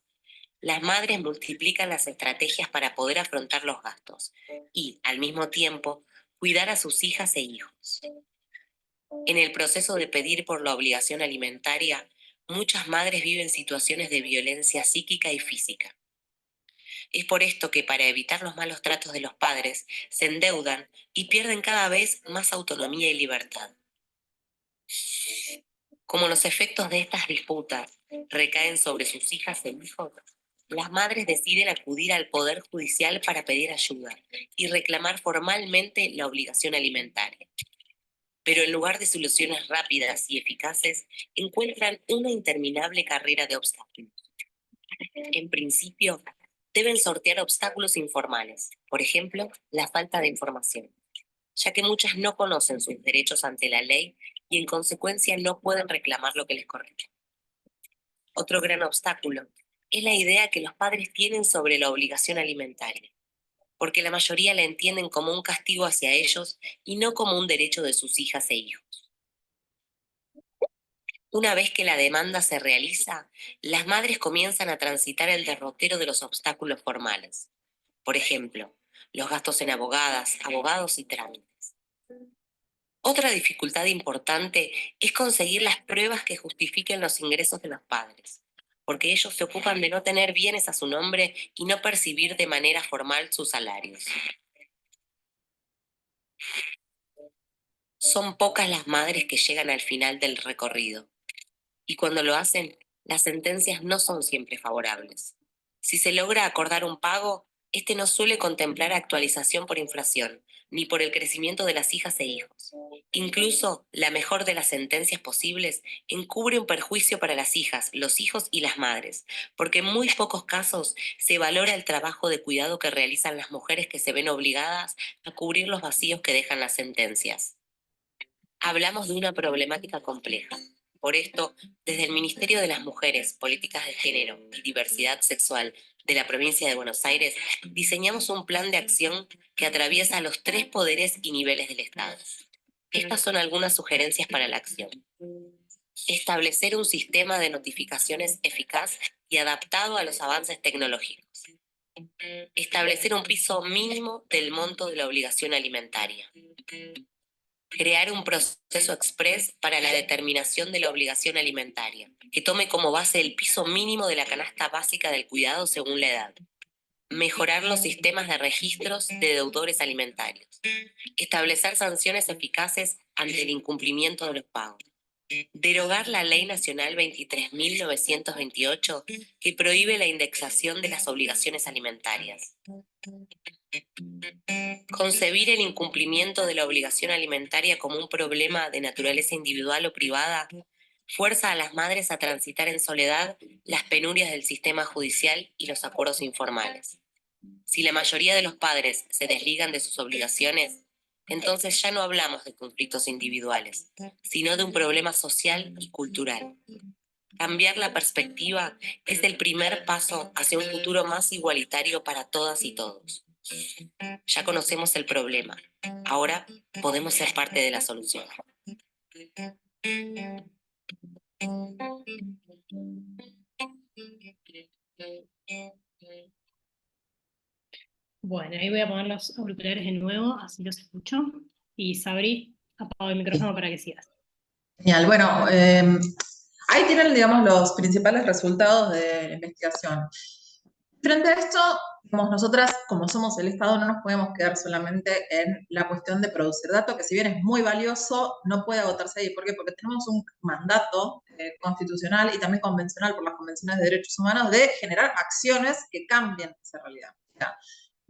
las madres multiplican las estrategias para poder afrontar los gastos y, al mismo tiempo, cuidar a sus hijas e hijos. En el proceso de pedir por la obligación alimentaria, muchas madres viven situaciones de violencia psíquica y física. Es por esto que para evitar los malos tratos de los padres, se endeudan y pierden cada vez más autonomía y libertad. Como los efectos de estas disputas recaen sobre sus hijas e hijos, las madres deciden acudir al Poder Judicial para pedir ayuda y reclamar formalmente la obligación alimentaria. Pero en lugar de soluciones rápidas y eficaces, encuentran una interminable carrera de obstáculos. En principio, deben sortear obstáculos informales, por ejemplo, la falta de información, ya que muchas no conocen sus derechos ante la ley y en consecuencia no pueden reclamar lo que les corresponde. Otro gran obstáculo es la idea que los padres tienen sobre la obligación alimentaria, porque la mayoría la entienden como un castigo hacia ellos y no como un derecho de sus hijas e hijos. Una vez que la demanda se realiza, las madres comienzan a transitar el derrotero de los obstáculos formales. Por ejemplo, los gastos en abogadas, abogados y trámites. Otra dificultad importante es conseguir las pruebas que justifiquen los ingresos de los padres, porque ellos se ocupan de no tener bienes a su nombre y no percibir de manera formal sus salarios. Son pocas las madres que llegan al final del recorrido, y cuando lo hacen, las sentencias no son siempre favorables. Si se logra acordar un pago, este no suele contemplar actualización por inflación, ni por el crecimiento de las hijas e hijos. Incluso, la mejor de las sentencias posibles encubre un perjuicio para las hijas, los hijos y las madres, porque en muy pocos casos se valora el trabajo de cuidado que realizan las mujeres que se ven obligadas a cubrir los vacíos que dejan las sentencias. Hablamos de una problemática compleja. Por esto, desde el Ministerio de las Mujeres, Políticas de Género y Diversidad Sexual de la provincia de Buenos Aires, diseñamos un plan de acción que atraviesa los 3 poderes y niveles del Estado. Estas son algunas sugerencias para la acción. Establecer un sistema de notificaciones eficaz y adaptado a los avances tecnológicos. Establecer un piso mínimo del monto de la obligación alimentaria. Crear un proceso express para la determinación de la obligación alimentaria, que tome como base el piso mínimo de la canasta básica del cuidado según la edad. Mejorar los sistemas de registros de deudores alimentarios. Establecer sanciones eficaces ante el incumplimiento de los pagos. Derogar la Ley Nacional 23.928 que prohíbe la indexación de las obligaciones alimentarias. Concebir el incumplimiento de la obligación alimentaria como un problema de naturaleza individual o privada fuerza a las madres a transitar en soledad las penurias del sistema judicial y los acuerdos informales. Si la mayoría de los padres se desligan de sus obligaciones, entonces ya no hablamos de conflictos individuales, sino de un problema social y cultural. Cambiar la perspectiva es el primer paso hacia un futuro más igualitario para todas y todos. Ya conocemos el problema, ahora podemos ser parte de la solución. Bueno, ahí voy a poner los auriculares de nuevo, así los escucho. Y Sabri, apago el micrófono para que sigas. Genial, bueno, ahí tienen, digamos, los principales resultados de la investigación. Frente a esto, digamos, nosotras, como somos el Estado, no nos podemos quedar solamente en la cuestión de producir datos, que si bien es muy valioso, no puede agotarse ahí. ¿Por qué? Porque tenemos un mandato constitucional y también convencional por las convenciones de derechos humanos de generar acciones que cambien esa realidad. O sea,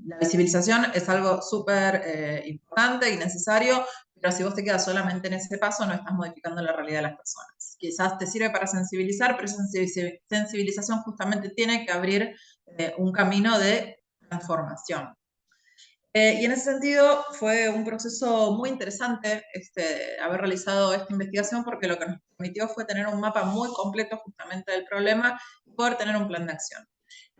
la visibilización es algo súper importante y necesario, pero si vos te quedas solamente en ese paso, no estás modificando la realidad de las personas. Quizás te sirve para sensibilizar, pero esa sensibilización justamente tiene que abrir un camino de transformación. Y en ese sentido fue un proceso muy interesante haber realizado esta investigación, porque lo que nos permitió fue tener un mapa muy completo justamente del problema y poder tener un plan de acción.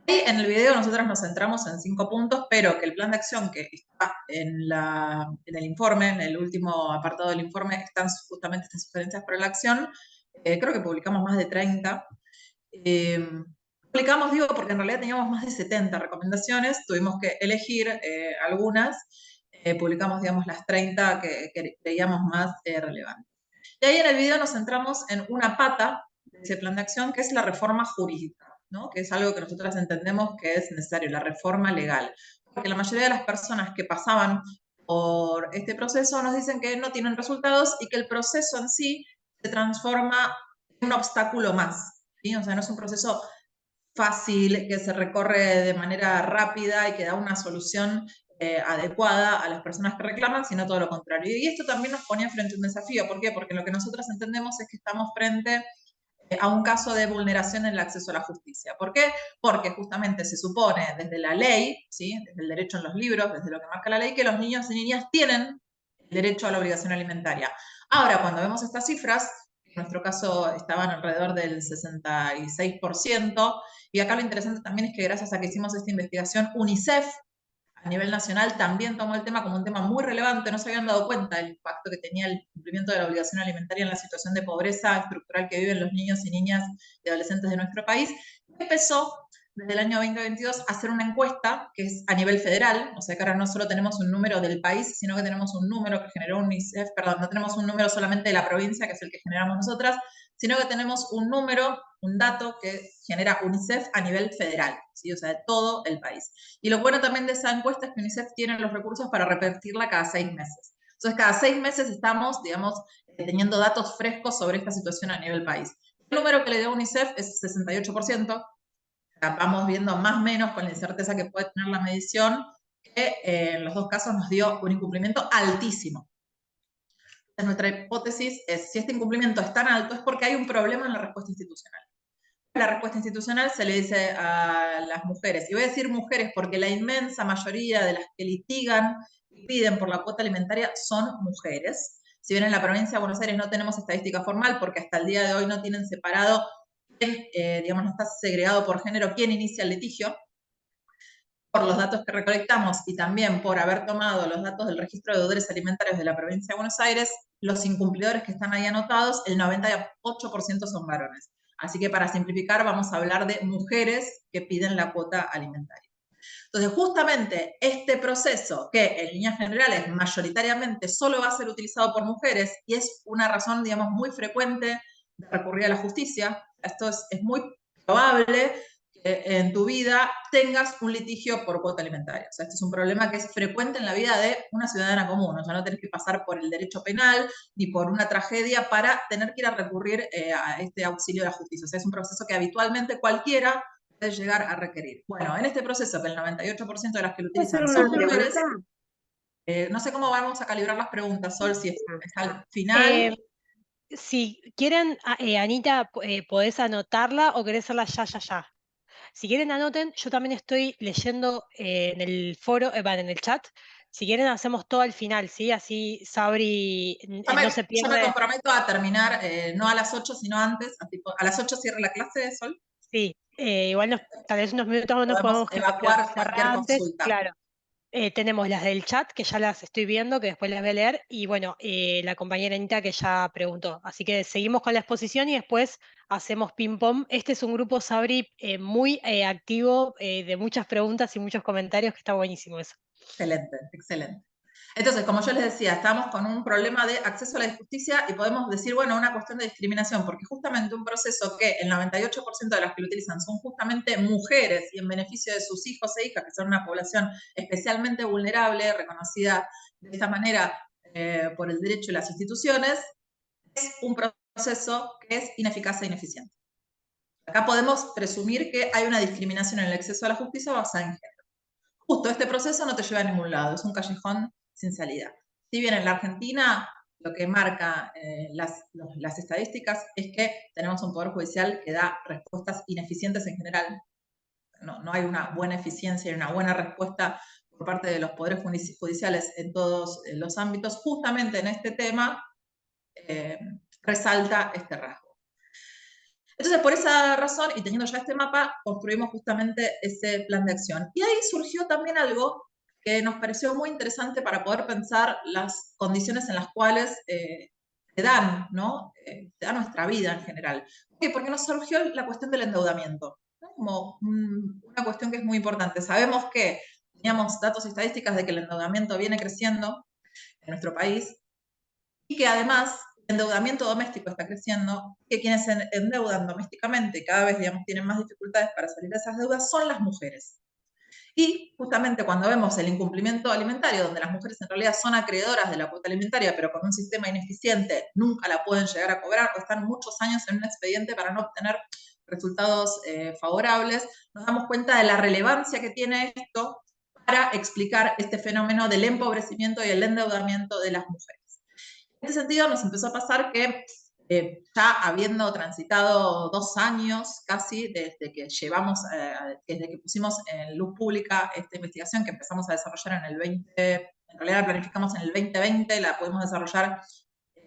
Y en el video nosotros nos centramos en 5 puntos, pero que el plan de acción que está en el informe, en el último apartado del informe, están justamente estas sugerencias para la acción. Creo que publicamos más de 30. Publicamos, digo, porque en realidad teníamos más de 70 recomendaciones, tuvimos que elegir algunas, publicamos, digamos, las 30 que creíamos más relevantes. Y ahí en el video nos centramos en una pata de ese plan de acción, que es la reforma jurídica, ¿no? Que es algo que nosotros entendemos que es necesario, la reforma legal. Porque la mayoría de las personas que pasaban por este proceso nos dicen que no tienen resultados y que el proceso en sí se transforma en un obstáculo más, ¿sí? O sea, no es un proceso fácil, que se recorre de manera rápida y que da una solución adecuada a las personas que reclaman, sino todo lo contrario. Y esto también nos ponía frente a un desafío. ¿Por qué? Porque lo que nosotros entendemos es que estamos frente a un caso de vulneración en el acceso a la justicia. ¿Por qué? Porque justamente se supone desde la ley, ¿sí? Desde el derecho en los libros, desde lo que marca la ley, que los niños y niñas tienen el derecho a la obligación alimentaria. Ahora, cuando vemos estas cifras, en nuestro caso estaban alrededor del 66%, y acá lo interesante también es que gracias a que hicimos esta investigación, UNICEF a nivel nacional también tomó el tema como un tema muy relevante. No se habían dado cuenta del impacto que tenía el cumplimiento de la obligación alimentaria en la situación de pobreza estructural que viven los niños y niñas y adolescentes de nuestro país. Empezó desde el año 2022 a hacer una encuesta que es a nivel federal, o sea que ahora no solo tenemos un número del país, sino que tenemos un número que generó UNICEF, perdón, no tenemos un número solamente de la provincia, que es el que generamos nosotras, sino que tenemos un número, un dato que genera UNICEF a nivel federal, ¿sí? O sea, de todo el país. Y lo bueno también de esa encuesta es que UNICEF tiene los recursos para repetirla cada 6 meses. Entonces, cada 6 meses estamos, digamos, teniendo datos frescos sobre esta situación a nivel país. El número que le dio UNICEF es 68%. Vamos viendo más o menos con la incerteza que puede tener la medición, que en los dos casos nos dio un incumplimiento altísimo. Entonces, nuestra hipótesis es, si este incumplimiento es tan alto, es porque hay un problema en la respuesta institucional. La respuesta institucional se le dice a las mujeres, y voy a decir mujeres porque la inmensa mayoría de las que litigan y piden por la cuota alimentaria son mujeres. Si bien en la provincia de Buenos Aires no tenemos estadística formal, porque hasta el día de hoy no tienen separado, digamos, no está segregado por género quién inicia el litigio, por los datos que recolectamos y también por haber tomado los datos del registro de deudores alimentarios de la provincia de Buenos Aires, los incumplidores que están ahí anotados, el 98% son varones. Así que para simplificar vamos a hablar de mujeres que piden la cuota alimentaria. Entonces, justamente este proceso, que en líneas generales mayoritariamente solo va a ser utilizado por mujeres, y es una razón, digamos, muy frecuente de recurrir a la justicia, esto es muy probable que en tu vida tengas un litigio por cuota alimentaria. O sea, este es un problema que es frecuente en la vida de una ciudadana común. O sea, no tenés que pasar por el derecho penal ni por una tragedia para tener que ir a recurrir a este auxilio de la justicia. O sea, es un proceso que habitualmente cualquiera puede llegar a requerir. Bueno, en este proceso, que el 98% de las que lo ¿Puedo hacer utilizan una son mujeres, pregunta? no sé cómo vamos a calibrar las preguntas, Sol, si es al final. Si quieren, Anita, podés anotarla o querés hacerla ya. Si quieren, anoten. Yo también estoy leyendo en el foro, en el chat. Si quieren, hacemos todo al final, ¿sí? Así Sabri no se Yo me pierde. comprometo a terminar, no a las 8, sino antes. A las 8 cierra la clase, Sol. Sí, igual tal vez unos minutos no nos Podemos podemos evacuar cerrar cualquier antes, consulta. claro. Tenemos las del chat, que ya las estoy viendo, que después las voy a leer, y bueno, la compañera Anita que ya preguntó. Así que seguimos con la exposición y después hacemos ping-pong. Este es un grupo, Sabri, muy activo, de muchas preguntas y muchos comentarios, que está buenísimo eso. Excelente, excelente. Entonces, como yo les decía, estamos con un problema de acceso a la justicia y podemos decir, bueno, una cuestión de discriminación, porque justamente un proceso que el 98% de las que lo utilizan son justamente mujeres y en beneficio de sus hijos e hijas, que son una población especialmente vulnerable, reconocida de esta manera por el derecho y las instituciones, es un proceso que es ineficaz e ineficiente. Acá podemos presumir que hay una discriminación en el acceso a la justicia basada en género. Justo este proceso no te lleva a ningún lado, es un callejón sin salida. Si bien en la Argentina lo que marca las estadísticas es que tenemos un poder judicial que da respuestas ineficientes en general. No hay una buena eficiencia y una buena respuesta por parte de los poderes judiciales en todos los ámbitos. Justamente en este tema resalta este rasgo. Entonces, por esa razón, y teniendo ya este mapa, construimos justamente ese plan de acción. Y ahí surgió también algo que nos pareció muy interesante para poder pensar las condiciones en las cuales se dan, ¿no? Se da nuestra vida en general. Porque nos surgió la cuestión del endeudamiento, ¿no? Como una cuestión que es muy importante. Sabemos que teníamos datos estadísticas de que el endeudamiento viene creciendo en nuestro país y que además el endeudamiento doméstico está creciendo, que quienes se endeudan domésticamente cada vez, digamos, tienen más dificultades para salir de esas deudas son las mujeres. Y justamente cuando vemos el incumplimiento alimentario, donde las mujeres en realidad son acreedoras de la cuota alimentaria, pero con un sistema ineficiente nunca la pueden llegar a cobrar o están muchos años en un expediente para no obtener resultados favorables, nos damos cuenta de la relevancia que tiene esto para explicar este fenómeno del empobrecimiento y el endeudamiento de las mujeres. En este sentido, nos empezó a pasar que ya habiendo transitado 2 años casi desde que desde que pusimos en luz pública esta investigación que empezamos a desarrollar en realidad la planificamos en el 2020, la pudimos desarrollar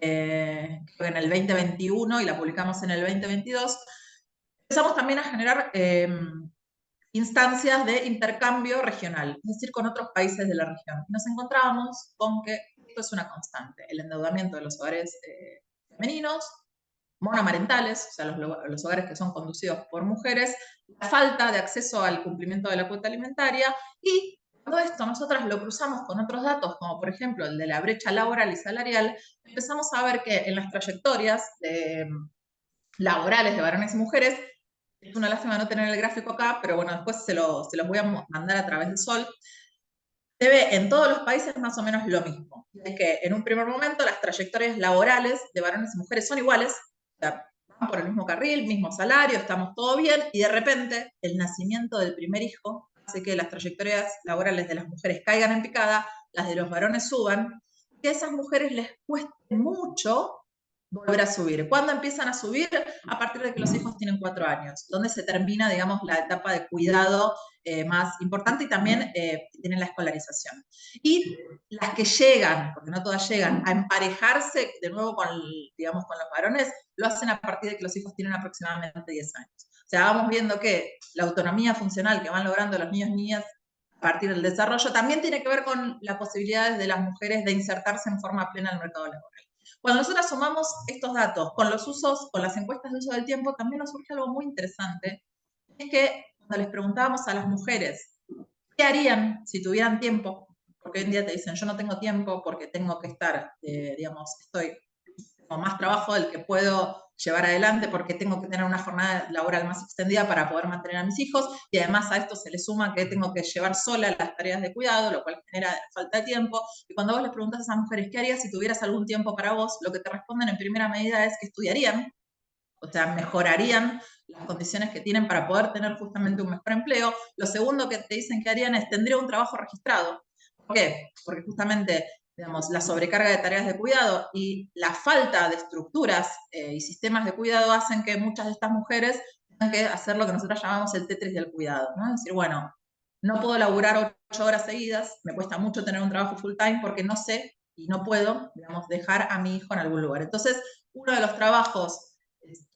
creo en el 2021 y la publicamos en el 2022, empezamos también a generar instancias de intercambio regional, es decir, con otros países de la región. Y nos encontrábamos con que esto es una constante, el endeudamiento de los hogares femeninos, monomarentales, o sea, los hogares que son conducidos por mujeres, la falta de acceso al cumplimiento de la cuota alimentaria, y todo esto nosotras lo cruzamos con otros datos, como por ejemplo el de la brecha laboral y salarial, empezamos a ver que en las trayectorias laborales de varones y mujeres, es una lástima no tener el gráfico acá, pero bueno, después se los voy a mandar a través de Sol. se ve en todos los países más o menos lo mismo. Es que en un primer momento las trayectorias laborales de varones y mujeres son iguales, o sea, van por el mismo carril, mismo salario, estamos todo bien, y de repente el nacimiento del primer hijo hace que las trayectorias laborales de las mujeres caigan en picada, las de los varones suban, que a esas mujeres les cueste mucho volver a subir. ¿Cuándo empiezan a subir? A partir de que los hijos tienen 4 años, donde se termina, digamos, la etapa de cuidado más importante y también tienen la escolarización. Y las que llegan, porque no todas llegan, a emparejarse de nuevo con, digamos, con los varones, lo hacen a partir de que los hijos tienen aproximadamente 10 años. O sea, vamos viendo que la autonomía funcional que van logrando los niños y niñas a partir del desarrollo también tiene que ver con las posibilidades de las mujeres de insertarse en forma plena en el mercado laboral. Cuando nosotros sumamos estos datos con los usos, con las encuestas de uso del tiempo, también nos surge algo muy interesante, es que cuando les preguntábamos a las mujeres qué harían si tuvieran tiempo, porque hoy en día te dicen yo no tengo tiempo porque tengo que estar, digamos, estoy con más trabajo del que puedo llevar adelante porque tengo que tener una jornada laboral más extendida para poder mantener a mis hijos, y además a esto se le suma que tengo que llevar sola las tareas de cuidado, lo cual genera falta de tiempo. Y cuando vos les preguntas a esas mujeres qué harías si tuvieras algún tiempo para vos, lo que te responden en primera medida es que estudiarían, o sea, mejorarían las condiciones que tienen para poder tener justamente un mejor empleo. Lo segundo que te dicen que harían es tendría un trabajo registrado. ¿Por qué? Porque justamente, digamos, la sobrecarga de tareas de cuidado y la falta de estructuras y sistemas de cuidado hacen que muchas de estas mujeres tengan que hacer lo que nosotros llamamos el Tetris del cuidado, ¿no? Es decir, bueno, no puedo laburar 8 horas seguidas, me cuesta mucho tener un trabajo full time porque no sé y no puedo, digamos, dejar a mi hijo en algún lugar. Entonces, uno de los trabajos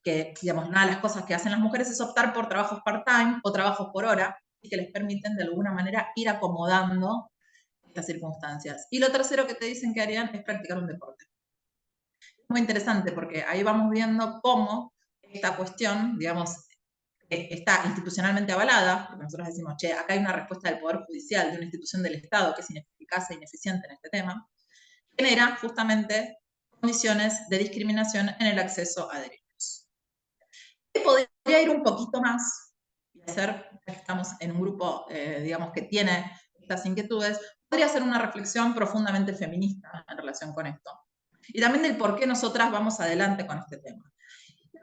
que, digamos, una de las cosas que hacen las mujeres es optar por trabajos part-time o trabajos por hora, y que les permiten de alguna manera ir acomodando estas circunstancias. Y lo tercero que te dicen que harían es practicar un deporte. Es muy interesante porque ahí vamos viendo cómo esta cuestión, digamos, está institucionalmente avalada, porque nosotros decimos, che, acá hay una respuesta del Poder Judicial, de una institución del Estado que es ineficaz e ineficiente en este tema, genera justamente condiciones de discriminación en el acceso a derechos. Podría ir un poquito más y hacer, ya que estamos en un grupo, digamos, que tiene estas inquietudes, podría hacer una reflexión profundamente feminista en relación con esto. Y también del por qué nosotras vamos adelante con este tema.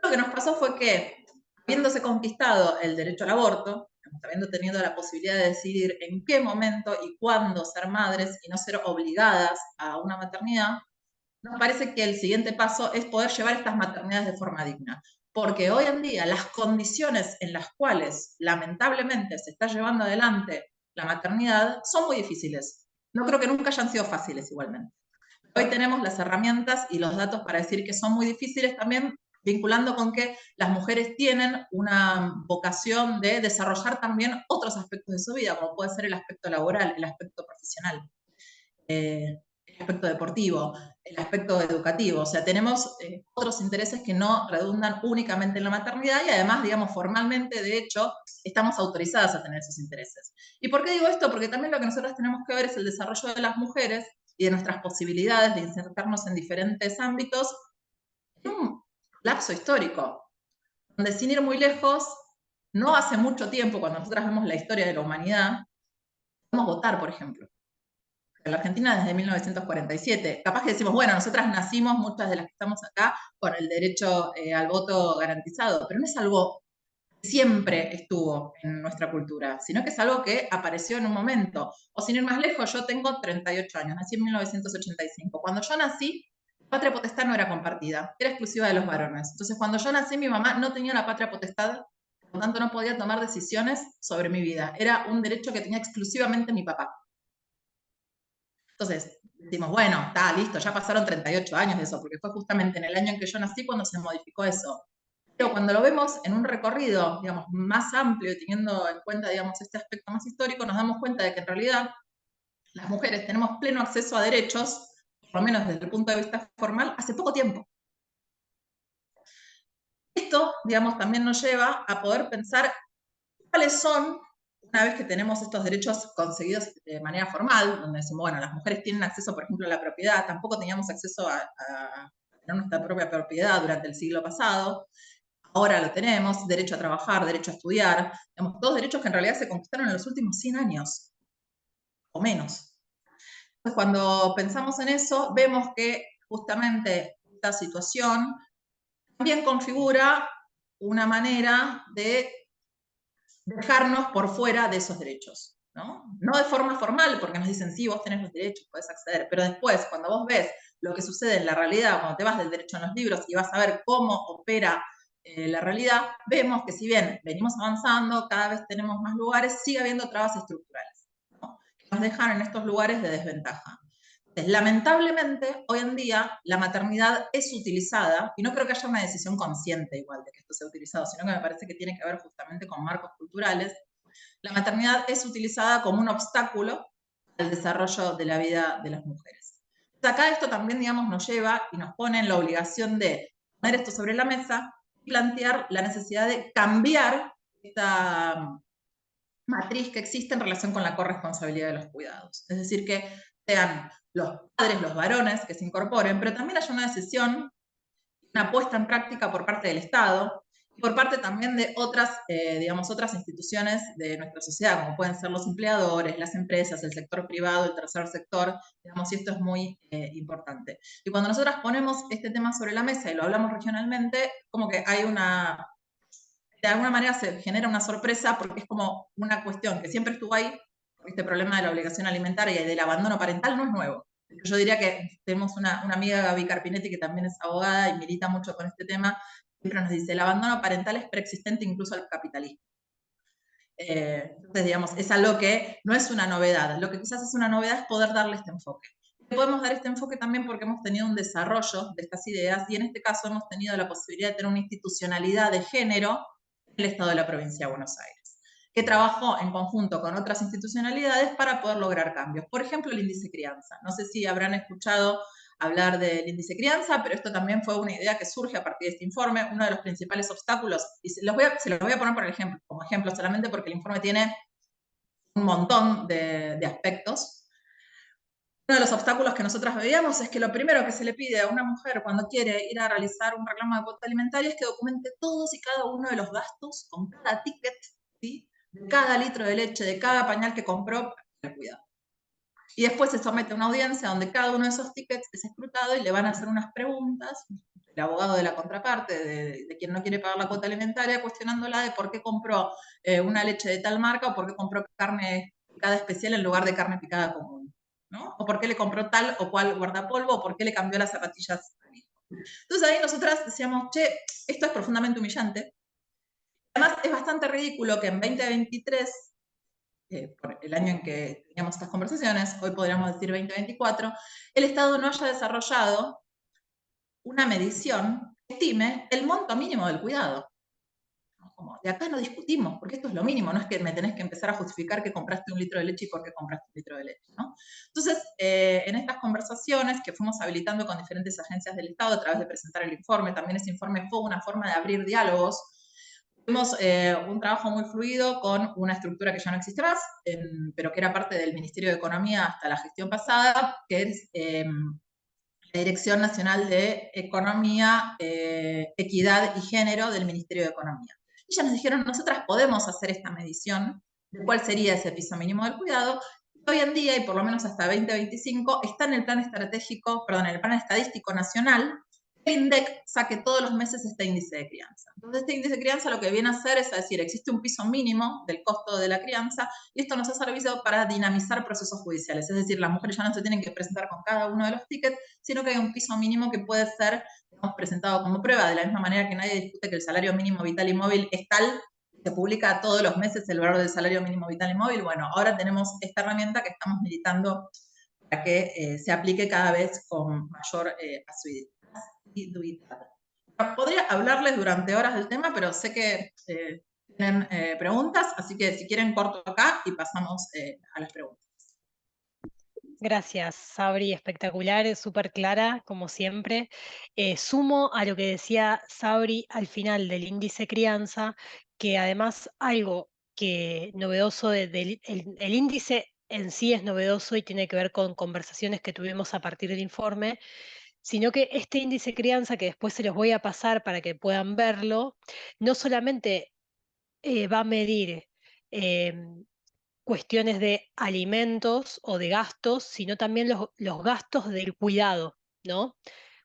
Lo que nos pasó fue que, habiéndose conquistado el derecho al aborto, habiendo tenido la posibilidad de decidir en qué momento y cuándo ser madres y no ser obligadas a una maternidad, nos parece que el siguiente paso es poder llevar estas maternidades de forma digna. Porque hoy en día las condiciones en las cuales lamentablemente se está llevando adelante la maternidad son muy difíciles. No creo que nunca hayan sido fáciles igualmente. Hoy tenemos las herramientas y los datos para decir que son muy difíciles también, vinculando con que las mujeres tienen una vocación de desarrollar también otros aspectos de su vida, como puede ser el aspecto laboral, el aspecto profesional, el aspecto deportivo, el aspecto educativo. O sea, tenemos otros intereses que no redundan únicamente en la maternidad y además, digamos, formalmente, de hecho, estamos autorizadas a tener esos intereses. ¿Y por qué digo esto? Porque también lo que nosotros tenemos que ver es el desarrollo de las mujeres y de nuestras posibilidades de insertarnos en diferentes ámbitos en un lapso histórico, donde sin ir muy lejos, no hace mucho tiempo, cuando nosotras vemos la historia de la humanidad, podemos votar, por ejemplo. En la Argentina desde 1947. Capaz que decimos, bueno, nosotras nacimos, muchas de las que estamos acá, con el derecho al voto garantizado, pero no es algo que siempre estuvo en nuestra cultura, sino que es algo que apareció en un momento. O sin ir más lejos, yo tengo 38 años, nací en 1985. Cuando yo nací, la patria potestad no era compartida, era exclusiva de los varones. Entonces, cuando yo nací, mi mamá no tenía la patria potestad, por lo tanto no podía tomar decisiones sobre mi vida. Era un derecho que tenía exclusivamente mi papá. Entonces, decimos, bueno, está listo, ya pasaron 38 años de eso, porque fue justamente en el año en que yo nací cuando se modificó eso. Pero cuando lo vemos en un recorrido, digamos, más amplio y teniendo en cuenta, digamos, este aspecto más histórico, nos damos cuenta de que en realidad las mujeres tenemos pleno acceso a derechos, por lo menos desde el punto de vista formal, hace poco tiempo. Esto, digamos, también nos lleva a poder pensar cuáles son, una vez que tenemos estos derechos conseguidos de manera formal, donde decimos, bueno, las mujeres tienen acceso, por ejemplo, a la propiedad, tampoco teníamos acceso a tener nuestra propia propiedad durante el siglo pasado, ahora lo tenemos, derecho a trabajar, derecho a estudiar, digamos, todos derechos que en realidad se conquistaron en los últimos 100 años, o menos. Entonces, cuando pensamos en eso, vemos que justamente esta situación también configura una manera de dejarnos por fuera de esos derechos, ¿no? No de forma formal, porque nos dicen, sí, vos tenés los derechos, podés acceder, pero después, cuando vos ves lo que sucede en la realidad, cuando te vas del derecho en los libros y vas a ver cómo opera la realidad, vemos que si bien venimos avanzando, cada vez tenemos más lugares, sigue habiendo trabas estructurales, ¿no? Que nos dejan en estos lugares de desventaja. Entonces, lamentablemente, hoy en día, la maternidad es utilizada, y no creo que haya una decisión consciente igual de que esto sea utilizado, sino que me parece que tiene que ver justamente con marcos culturales. La maternidad es utilizada como un obstáculo al desarrollo de la vida de las mujeres. Entonces, acá esto también, digamos, nos lleva y nos pone en la obligación de poner esto sobre la mesa y plantear la necesidad de cambiar esta matriz que existe en relación con la corresponsabilidad de los cuidados. Es decir, que sean los padres, los varones que se incorporen, pero también haya una decisión, una puesta en práctica por parte del Estado y por parte también de otras, digamos, otras instituciones de nuestra sociedad, como pueden ser los empleadores, las empresas, el sector privado, el tercer sector, digamos, y esto es muy importante. Y cuando nosotras ponemos este tema sobre la mesa y lo hablamos regionalmente, como que hay una, de alguna manera se genera una sorpresa porque es como una cuestión que siempre estuvo ahí, porque este problema de la obligación alimentaria y del abandono parental no es nuevo. Yo diría que tenemos una amiga, Gaby Carpinetti, que también es abogada y milita mucho con este tema, siempre nos dice, el abandono parental es preexistente incluso al capitalismo. Entonces, digamos, es algo que no es una novedad. Lo que quizás es una novedad es poder darle este enfoque. Podemos dar este enfoque también porque hemos tenido un desarrollo de estas ideas y en este caso hemos tenido la posibilidad de tener una institucionalidad de género en el Estado de la Provincia de Buenos Aires, que trabajó en conjunto con otras institucionalidades para poder lograr cambios. Por ejemplo, el índice crianza. No sé si habrán escuchado hablar del índice crianza, pero esto también fue una idea que surge a partir de este informe. Uno de los principales obstáculos, y se los voy a poner por ejemplo, como ejemplo solamente porque el informe tiene un montón de aspectos. Uno de los obstáculos que nosotras veíamos es que lo primero que se le pide a una mujer cuando quiere ir a realizar un reclamo de cuota alimentaria es que documente todos y cada uno de los gastos con cada ticket, ¿sí? De cada litro de leche, de cada pañal que compró para el cuidado. Y después se somete a una audiencia donde cada uno de esos tickets es escrutado y le van a hacer unas preguntas, el abogado de la contraparte, de quien no quiere pagar la cuota alimentaria, cuestionándola de por qué compró una leche de tal marca o por qué compró carne picada especial en lugar de carne picada común, ¿no? O por qué le compró tal o cual guardapolvo, o por qué le cambió las zapatillas al hijo. Entonces ahí nosotras decíamos, che, esto es profundamente humillante. Además es bastante ridículo que en 2023, por el año en que teníamos estas conversaciones, hoy podríamos decir 2024, el Estado no haya desarrollado una medición que estime el monto mínimo del cuidado. Como, de acá no discutimos, porque esto es lo mínimo, no es que me tenés que empezar a justificar que compraste un litro de leche y por qué compraste un litro de leche, ¿no? Entonces, en estas conversaciones que fuimos habilitando con diferentes agencias del Estado a través de presentar el informe, también ese informe fue una forma de abrir diálogos. Tuvimos un trabajo muy fluido con una estructura que ya no existe más, pero que era parte del Ministerio de Economía hasta la gestión pasada, que es la Dirección Nacional de Economía, Equidad y Género del Ministerio de Economía. Y ya nos dijeron, nosotras podemos hacer esta medición de cuál sería ese piso mínimo del cuidado. Hoy en día, y por lo menos hasta 2025, está en el plan estratégico, perdón, en el plan estadístico nacional, el INDEC saque todos los meses este índice de crianza. Entonces, este índice de crianza lo que viene a hacer es decir, existe un piso mínimo del costo de la crianza y esto nos ha servido para dinamizar procesos judiciales. Es decir, las mujeres ya no se tienen que presentar con cada uno de los tickets, sino que hay un piso mínimo que puede ser, digamos, presentado como prueba, de la misma manera que nadie discute que el salario mínimo vital y móvil es tal, se publica todos los meses el valor del salario mínimo vital y móvil. Bueno, ahora tenemos esta herramienta que estamos militando para que se aplique cada vez con mayor asiduidad. Podría hablarles durante horas del tema, pero sé que tienen preguntas, así que si quieren corto acá y pasamos a las preguntas. Gracias, Sabri, espectacular, súper clara, como siempre. Sumo a lo que decía Sabri al final del índice crianza, que además algo que novedoso el índice en sí es novedoso y tiene que ver con conversaciones que tuvimos a partir del informe, sino que este índice crianza, que después se los voy a pasar para que puedan verlo, no solamente va a medir cuestiones de alimentos o de gastos, sino también los gastos del cuidado, ¿no?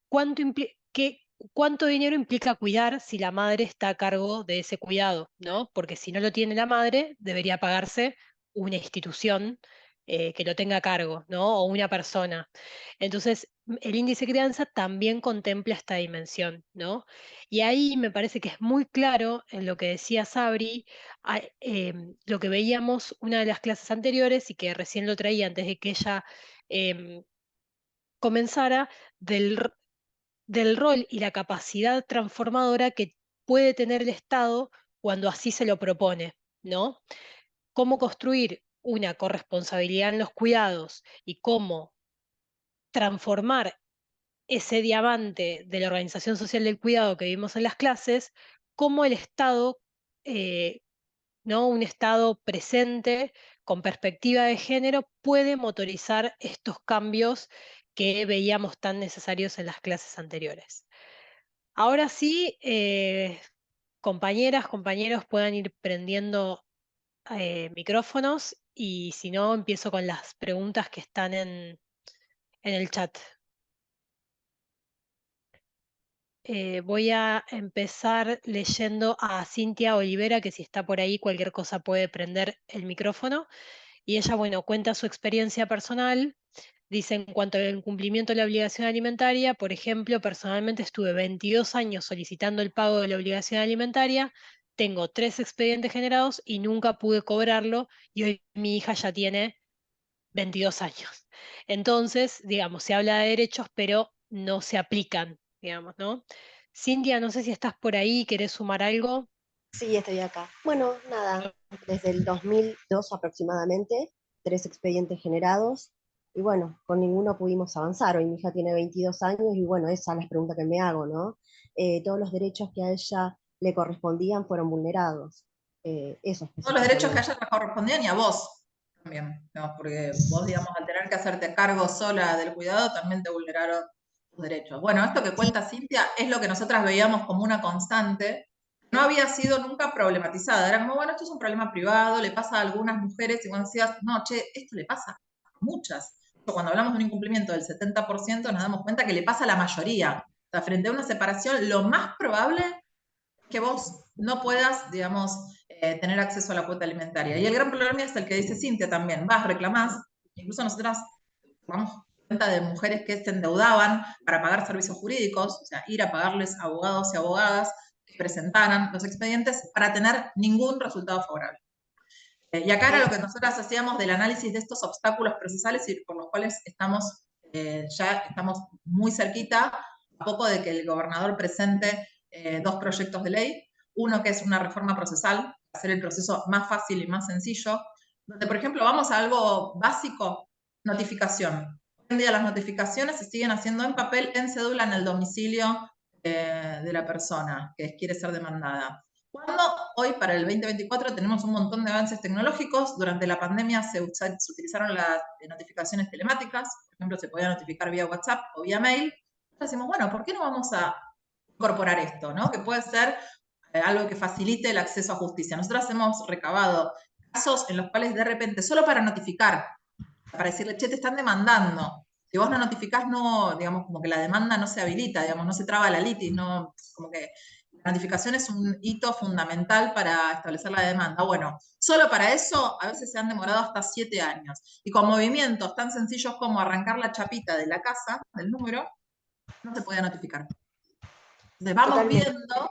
¿Cuánto dinero implica cuidar si la madre está a cargo de ese cuidado, ¿no? Porque si no lo tiene la madre, debería pagarse una institución que lo tenga a cargo, ¿no? O una persona. Entonces, el índice crianza también contempla esta dimensión, ¿no? Y ahí me parece que es muy claro en lo que decía Sabri, lo que veíamos una de las clases anteriores y que recién lo traía antes de que ella em, comenzara, del rol y la capacidad transformadora que puede tener el Estado cuando así se lo propone, ¿no? Cómo construir una corresponsabilidad en los cuidados y cómo transformar ese diamante de la organización social del cuidado que vimos en las clases, cómo el Estado, eh, ¿no? Un Estado presente con perspectiva de género puede motorizar estos cambios que veíamos tan necesarios en las clases anteriores. Ahora sí, compañeras, compañeros puedan ir prendiendo micrófonos y si no, empiezo con las preguntas que están en el chat. Voy a empezar leyendo a Cintia Olivera, que si está por ahí, cualquier cosa puede prender el micrófono. Y ella, bueno, cuenta su experiencia personal. Dice, en cuanto al incumplimiento de la obligación alimentaria, por ejemplo, personalmente estuve 22 años solicitando el pago de la obligación alimentaria, tengo 3 expedientes generados y nunca pude cobrarlo y hoy mi hija ya tiene 22 años. Entonces, digamos, se habla de derechos, pero no se aplican, digamos, ¿no? Cintia, no sé si estás por ahí, ¿querés sumar algo? Sí, estoy acá. Bueno, nada, desde el 2002 aproximadamente, 3 expedientes generados, y bueno, con ninguno pudimos avanzar. Hoy mi hija tiene 22 años y bueno, esa es la pregunta que me hago, ¿no? Todos los derechos que a ella le correspondían fueron vulnerados. Eso Todos los derechos que a específicamente. ella te correspondían y a vos también, ¿no? Porque vos, digamos, al tener que hacerte cargo sola del cuidado, también te vulneraron tus derechos. Bueno, esto que cuenta Cintia es lo que nosotras veíamos como una constante, no había sido nunca problematizada. Era como, bueno, esto es un problema privado, le pasa a algunas mujeres, y cuando decías, no, che, esto le pasa a muchas. Cuando hablamos de un incumplimiento del 70%, nos damos cuenta que le pasa a la mayoría. O sea, frente a una separación, lo más probable es que vos no puedas, digamos, tener acceso a la cuota alimentaria. Y el gran problema es el que dice Cintia también, vas, reclamás, incluso nosotras tomamos cuenta de mujeres que se endeudaban para pagar servicios jurídicos, o sea, ir a pagarles a abogados y abogadas que presentaran los expedientes para tener ningún resultado favorable. Y acá era lo que nosotras hacíamos del análisis de estos obstáculos procesales y por los cuales estamos, ya estamos muy cerquita, a poco de que el gobernador presente 2 proyectos de ley, uno que es una reforma procesal, hacer el proceso más fácil y más sencillo, donde por ejemplo vamos a algo básico, notificación. Hoy en día las notificaciones se siguen haciendo en papel, en cédula, en el domicilio de la persona que quiere ser demandada. Cuando hoy, para el 2024, tenemos un montón de avances tecnológicos, durante la pandemia se utilizaron las notificaciones telemáticas, por ejemplo, se podía notificar vía WhatsApp o vía mail. Entonces decimos, bueno, ¿por qué no vamos a incorporar esto, ¿no? Que puede ser algo que facilite el acceso a justicia. Nosotros hemos recabado casos en los cuales de repente, solo para notificar, para decirle, che, te están demandando. Si vos no notificás, no, digamos, como que la demanda no se habilita, digamos, no se traba la litis, no, como que la notificación es un hito fundamental para establecer la demanda. Bueno, solo para eso a veces se han demorado hasta 7 años. Y con movimientos tan sencillos como arrancar la chapita de la casa, del número, no se podía notificar. Entonces vamos Totalmente. viendo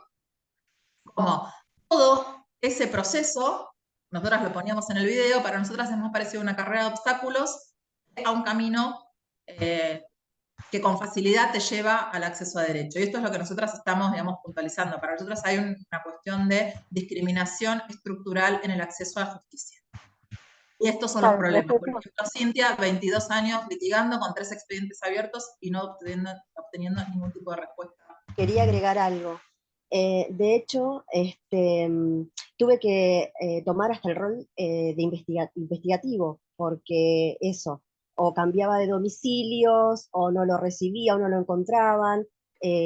como todo ese proceso, nosotras lo poníamos en el video, para nosotras hemos parecido una carrera de obstáculos a un camino que con facilidad te lleva al acceso a derecho. Y esto es lo que nosotras estamos, digamos, puntualizando. Para nosotras hay una cuestión de discriminación estructural en el acceso a justicia. Y estos son los problemas. Por ejemplo, Cintia, 22 años litigando con 3 expedientes abiertos y no obteniendo ningún tipo de respuesta. Quería agregar algo. De hecho, tuve que tomar hasta el rol de investigativo, porque eso, o cambiaba de domicilios, o no lo recibía, o no lo encontraban,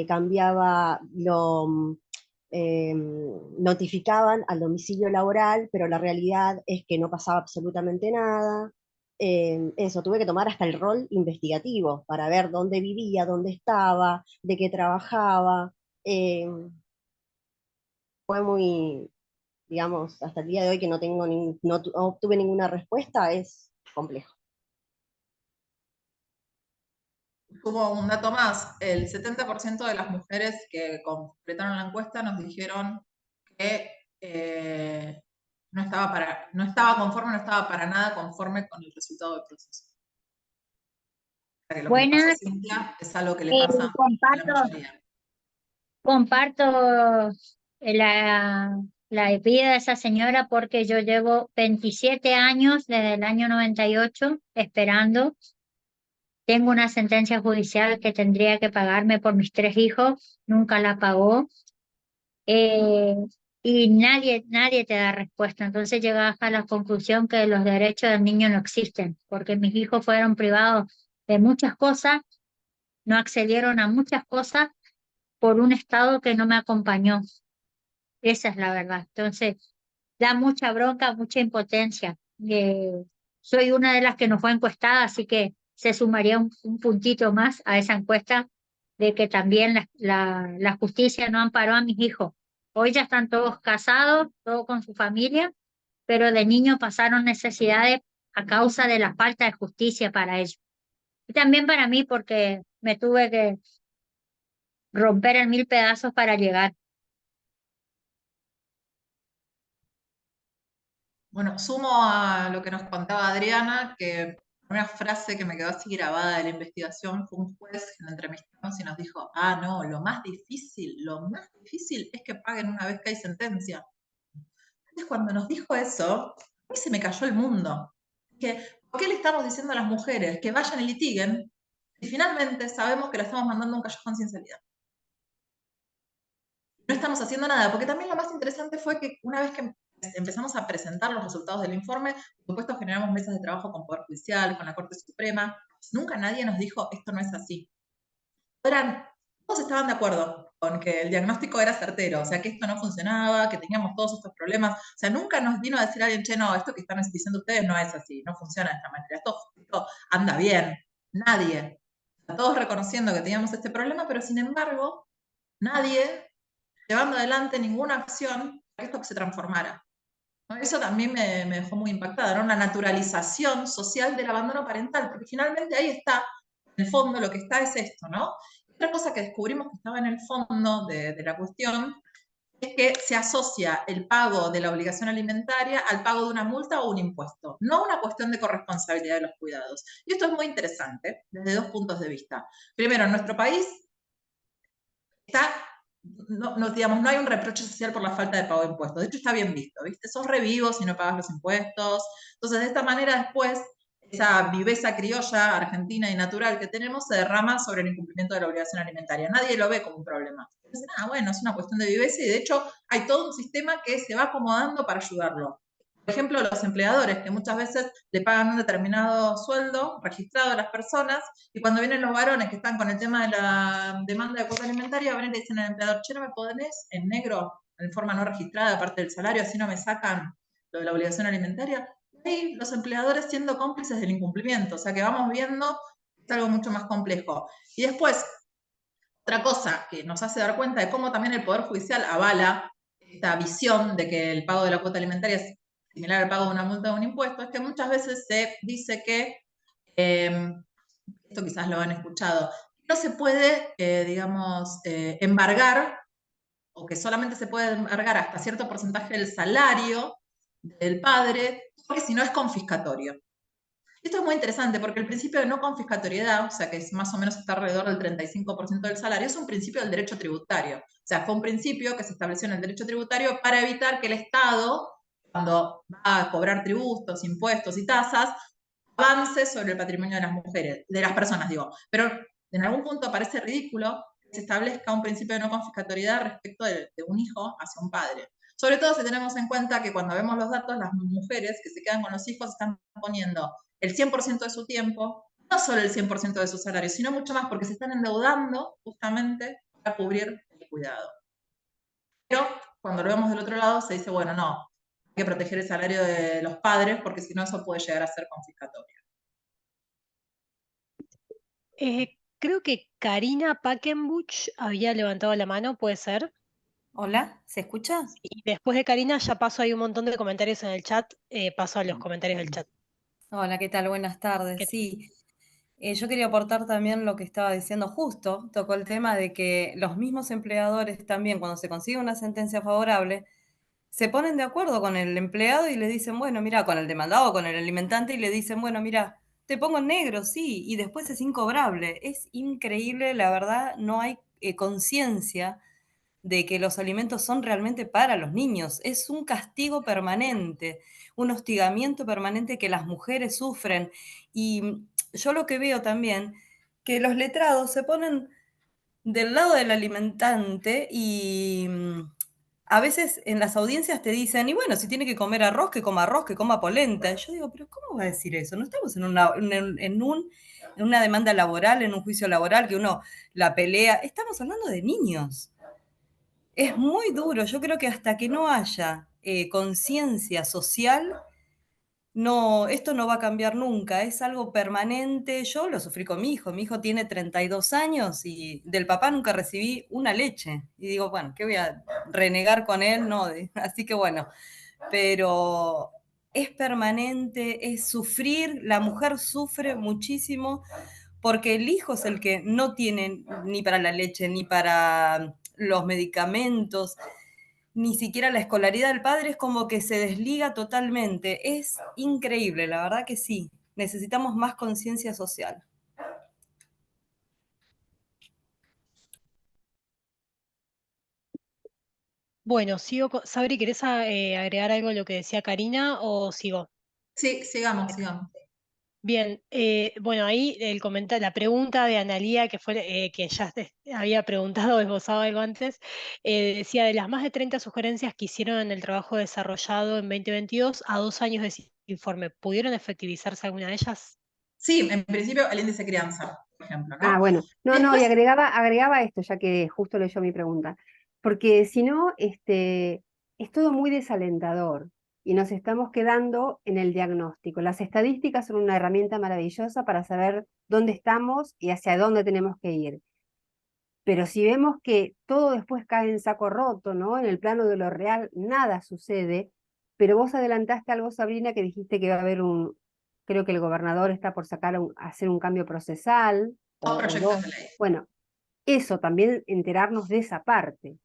cambiaba notificaban al domicilio laboral, pero la realidad es que no pasaba absolutamente nada. Eso, tuve que tomar hasta el rol investigativo para ver dónde vivía, dónde estaba, de qué trabajaba. Eh, Fue muy, digamos, hasta el día de hoy que no tengo no obtuve ninguna respuesta, es complejo. Como un dato más, el 70% de las mujeres que completaron la encuesta nos dijeron que no estaba conforme, no estaba para nada conforme con el resultado del proceso. O sea, que lo que le pasó a Buenas, Cintia es algo que le pasa a la comparto, mayoría. comparto la vida de esa señora porque yo llevo 27 años desde el año 98 esperando. Tengo una sentencia judicial que tendría que pagarme por mis 3 hijos, nunca la pagó. eh, y nadie te da respuesta. Entonces llegas a la conclusión que los derechos del niño no existen, porque mis hijos fueron privados de muchas cosas, no accedieron a muchas cosas por un Estado que no me acompañó. Esa es la verdad. Entonces, da mucha bronca, mucha impotencia. Soy una de las que no fue encuestada, así que se sumaría un puntito más a esa encuesta de que también la justicia no amparó a mis hijos. Hoy ya están todos casados, todos con su familia, pero de niños pasaron necesidades a causa de la falta de justicia para ellos. Y también para mí, porque me tuve que romper en 1000 pedazos para llegar. Bueno, sumo a lo que nos contaba Adriana, que una frase que me quedó así grabada de la investigación fue un juez que nos entrevistamos y nos dijo, no, lo más difícil es que paguen una vez que hay sentencia. Entonces cuando nos dijo eso, a mí se me cayó el mundo. ¿Por qué le estamos diciendo a las mujeres que vayan y litiguen y finalmente sabemos que la estamos mandando a un callejón sin salida? No estamos haciendo nada, porque también lo más interesante fue que una vez que empezamos a presentar los resultados del informe, por supuesto generamos mesas de trabajo con Poder Judicial, con la Corte Suprema, nunca nadie nos dijo esto no es así. Todos estaban de acuerdo con que el diagnóstico era certero, o sea, que esto no funcionaba, que teníamos todos estos problemas, o sea, nunca nos vino a decir alguien, che, no, esto que están diciendo ustedes no es así, no funciona de esta manera, esto anda bien, nadie. Todos reconociendo que teníamos este problema, pero sin embargo, nadie llevando adelante ninguna acción para que esto se transformara. Eso también me dejó muy impactada, ¿no? Una naturalización social del abandono parental, porque finalmente ahí está, en el fondo lo que está es esto, ¿no? Otra cosa que descubrimos que estaba en el fondo de la cuestión es que se asocia el pago de la obligación alimentaria al pago de una multa o un impuesto, no una cuestión de corresponsabilidad de los cuidados. Y esto es muy interesante desde 2 puntos de vista. Primero, en nuestro país está digamos, no hay un reproche social por la falta de pago de impuestos. De hecho, está bien visto, ¿viste? Sos revivo si no pagas los impuestos. Entonces, de esta manera, después, esa viveza criolla, argentina y natural que tenemos se derrama sobre el incumplimiento de la obligación alimentaria. Nadie lo ve como un problema. Dicen, bueno, es una cuestión de viveza y, de hecho, hay todo un sistema que se va acomodando para ayudarlo. Por ejemplo, los empleadores, que muchas veces le pagan un determinado sueldo registrado a las personas, y cuando vienen los varones que están con el tema de la demanda de cuota alimentaria, ven y le dicen al empleador, che, ¿no me podés en negro, en forma no registrada, aparte del salario, así no me sacan lo de la obligación alimentaria? Y ahí los empleadores siendo cómplices del incumplimiento, o sea que vamos viendo que es algo mucho más complejo. Y después, otra cosa que nos hace dar cuenta de cómo también el Poder Judicial avala esta visión de que el pago de la cuota alimentaria es similar al pago de una multa o un impuesto, es que muchas veces se dice que, esto quizás lo han escuchado, no se puede, digamos, embargar, o que solamente se puede embargar hasta cierto porcentaje del salario del padre, porque si no es confiscatorio. Esto es muy interesante porque el principio de no confiscatoriedad, o sea que es más o menos está alrededor del 35% del salario, es un principio del derecho tributario. O sea, fue un principio que se estableció en el derecho tributario para evitar que el Estado, cuando va a cobrar tributos, impuestos y tasas, avance sobre el patrimonio de las mujeres, de las personas, digo. Pero en algún punto parece ridículo que se establezca un principio de no confiscatoriedad respecto de un hijo hacia un padre. Sobre todo si tenemos en cuenta que cuando vemos los datos, las mujeres que se quedan con los hijos están poniendo el 100% de su tiempo, no solo el 100% de su salario, sino mucho más porque se están endeudando justamente para cubrir el cuidado. Pero cuando lo vemos del otro lado se dice, bueno, no, hay que proteger el salario de los padres porque si no eso puede llegar a ser confiscatorio. Creo que Karina Pakenbuch había levantado la mano, ¿puede ser? Hola, ¿se escucha? Y después de Karina ya paso, hay un montón de comentarios en el chat, paso a los comentarios del chat. Hola, ¿qué tal? Buenas tardes. ¿Qué- Sí, yo quería aportar también lo que estaba diciendo justo, tocó el tema de que los mismos empleadores también, cuando se consigue una sentencia favorable, se ponen de acuerdo con el empleado y le dicen, bueno, mira, con el demandado, con el alimentante, y le dicen, bueno, mira, te pongo en negro, sí, y después es incobrable. Es increíble, la verdad, no hay conciencia de que los alimentos son realmente para los niños. Es un castigo permanente, un hostigamiento permanente que las mujeres sufren. Y yo lo que veo también, que los letrados se ponen del lado del alimentante y a veces en las audiencias te dicen, y bueno, si tiene que comer arroz, que coma polenta. Y yo digo, pero ¿cómo va a decir eso? No estamos en una demanda laboral, en un juicio laboral que uno la pelea. Estamos hablando de niños. Es muy duro. Yo creo que hasta que no haya conciencia social, no, esto no va a cambiar nunca. Es algo permanente. Yo lo sufrí con mi hijo. Mi hijo tiene 32 años y del papá nunca recibí una leche. Y digo, bueno, ¿qué voy a renegar con él? No, así que bueno, pero es permanente, es sufrir. La mujer sufre muchísimo porque el hijo es el que no tiene ni para la leche, ni para los medicamentos, ni siquiera la escolaridad del padre, es como que se desliga totalmente. Es increíble, la verdad que sí. Necesitamos más conciencia social. Bueno, sigo. Sabri, ¿querés agregar algo a lo que decía Karina o sigo? Sí, sigamos, sigamos. Bien, bueno, ahí la pregunta de Analía, que fue que ya había preguntado, esbozado algo antes, decía, de las más de 30 sugerencias que hicieron en el trabajo desarrollado en 2022 a 2 años de ese informe, ¿pudieron efectivizarse alguna de ellas? Sí, en principio el índice de crianza, por ejemplo, Ah, ¿no? bueno, no, y Después, agregaba esto, ya que justo leyó mi pregunta, porque si no, es todo muy desalentador y nos estamos quedando en el diagnóstico. Las estadísticas son una herramienta maravillosa para saber dónde estamos y hacia dónde tenemos que ir. Pero si vemos que todo después cae en saco roto, ¿no? En el plano de lo real, nada sucede, pero vos adelantaste algo, Sabrina, que dijiste que va a haber creo que el gobernador está por hacer un cambio procesal, dos o proyectos dos. de ley. Bueno, eso también, enterarnos de esa parte.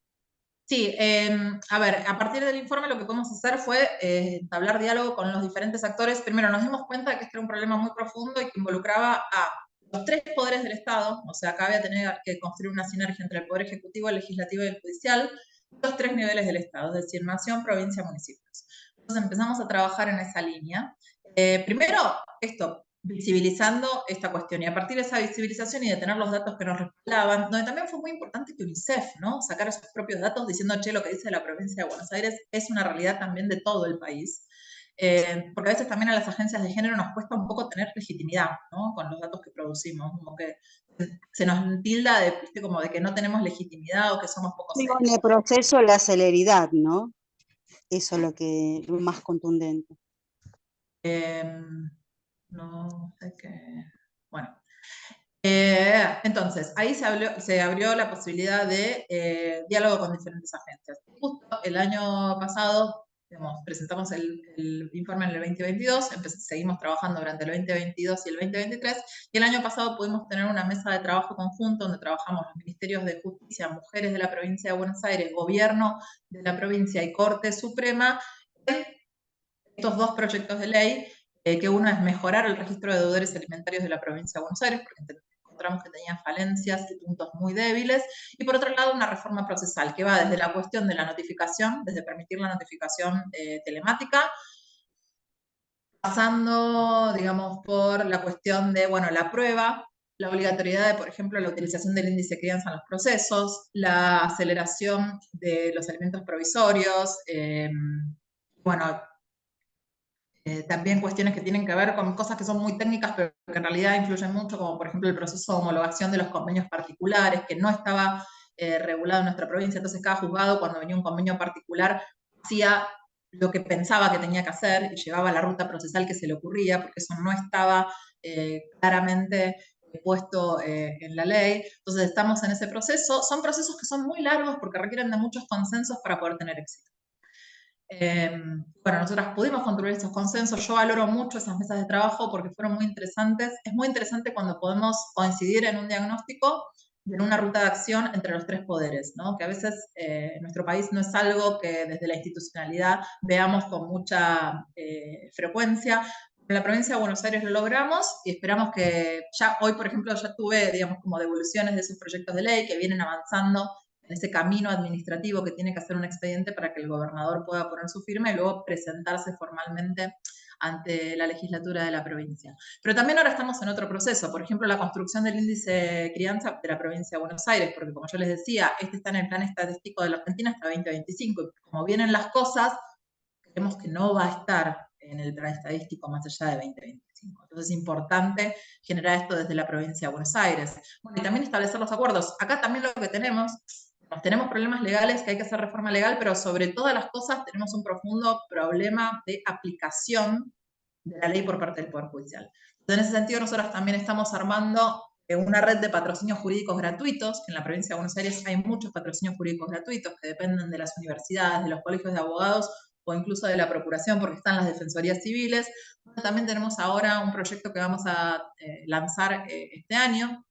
Sí, a ver, a partir del informe lo que podemos hacer fue entablar diálogo con los diferentes actores. Primero nos dimos cuenta de que este era un problema muy profundo y que involucraba a los tres poderes del Estado, o sea, acá había tener que construir una sinergia entre el Poder Ejecutivo, el Legislativo y el Judicial, los tres niveles del Estado, es decir, nación, provincia, municipios. Entonces empezamos a trabajar en esa línea. Primero, esto, visibilizando esta cuestión, y a partir de esa visibilización y de tener los datos que nos respaldaban, donde también fue muy importante que UNICEF, ¿no? Sacara sus propios datos diciendo, che, lo que dice la provincia de Buenos Aires es una realidad también de todo el país. Porque a veces también a las agencias de género nos cuesta un poco tener legitimidad, ¿no? Con los datos que producimos, como que se nos tilda de, ¿viste? Como de que no tenemos legitimidad o que somos poco Digo, serios. en el proceso la celeridad, ¿no? Eso es lo más contundente. No sé qué. Bueno. Entonces, ahí se abrió la posibilidad de diálogo con diferentes agencias. Justo el año pasado, digamos, presentamos el informe en el 2022, seguimos trabajando durante el 2022 y el 2023, y el año pasado pudimos tener una mesa de trabajo conjunto donde trabajamos los Ministerios de Justicia, Mujeres de la Provincia de Buenos Aires, Gobierno de la Provincia y Corte Suprema, en estos dos proyectos de ley, que uno es mejorar el registro de deudores alimentarios de la Provincia de Buenos Aires, porque encontramos que tenía falencias y puntos muy débiles, y por otro lado una reforma procesal que va desde la cuestión de la notificación, desde permitir la notificación telemática, pasando, digamos, por la cuestión de, bueno, la prueba, la obligatoriedad de, por ejemplo, la utilización del índice de crianza en los procesos, la aceleración de los alimentos provisorios, bueno, también cuestiones que tienen que ver con cosas que son muy técnicas, pero que en realidad influyen mucho, como por ejemplo el proceso de homologación de los convenios particulares, que no estaba regulado en nuestra provincia, entonces cada juzgado cuando venía un convenio particular hacía lo que pensaba que tenía que hacer y llevaba la ruta procesal que se le ocurría, porque eso no estaba claramente puesto en la ley. Entonces estamos en ese proceso. Son procesos que son muy largos porque requieren de muchos consensos para poder tener éxito. Bueno, nosotras pudimos construir estos consensos. Yo valoro mucho esas mesas de trabajo porque fueron muy interesantes. Es muy interesante cuando podemos coincidir en un diagnóstico y en una ruta de acción entre los tres poderes, ¿no? Que a veces en nuestro país no es algo que desde la institucionalidad veamos con mucha frecuencia. En la provincia de Buenos Aires lo logramos y esperamos que ya hoy, por ejemplo, ya tuve, digamos, como devoluciones de esos proyectos de ley que vienen avanzando en ese camino administrativo que tiene que hacer un expediente para que el gobernador pueda poner su firma y luego presentarse formalmente ante la legislatura de la provincia. Pero también ahora estamos en otro proceso, por ejemplo, la construcción del índice de crianza de la provincia de Buenos Aires, porque como yo les decía, este está en el plan estadístico de la Argentina hasta 2025, y como vienen las cosas, creemos que no va a estar en el plan estadístico más allá de 2025. Entonces es importante generar esto desde la provincia de Buenos Aires. Bueno, y también establecer los acuerdos. Acá también lo que tenemos problemas legales, que hay que hacer reforma legal, pero sobre todas las cosas tenemos un profundo problema de aplicación de la ley por parte del Poder Judicial. Entonces, en ese sentido, nosotros también estamos armando una red de patrocinios jurídicos gratuitos, que en la provincia de Buenos Aires hay muchos patrocinios jurídicos gratuitos que dependen de las universidades, de los colegios de abogados o incluso de la procuración, porque están las defensorías civiles. También tenemos ahora un proyecto que vamos a lanzar este año,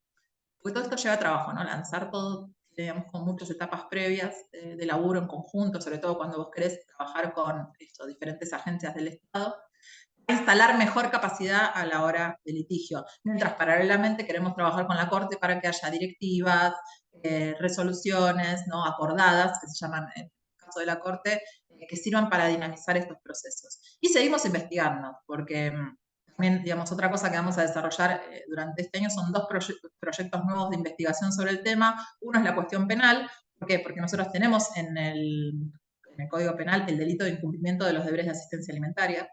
porque todo esto lleva trabajo, ¿no? Lanzar todo, digamos, con muchas etapas previas de laburo en conjunto, sobre todo cuando vos querés trabajar con diferentes agencias del Estado, instalar mejor capacidad a la hora del litigio, mientras paralelamente queremos trabajar con la Corte para que haya directivas, resoluciones, ¿no? Acordadas, que se llaman, en el caso de la Corte, que sirvan para dinamizar estos procesos. Y seguimos investigando, porque también, digamos, otra cosa que vamos a desarrollar durante este año son dos proyectos nuevos de investigación sobre el tema. Uno es la cuestión penal. ¿Por qué? Porque nosotros tenemos en el Código Penal el delito de incumplimiento de los deberes de asistencia alimentaria.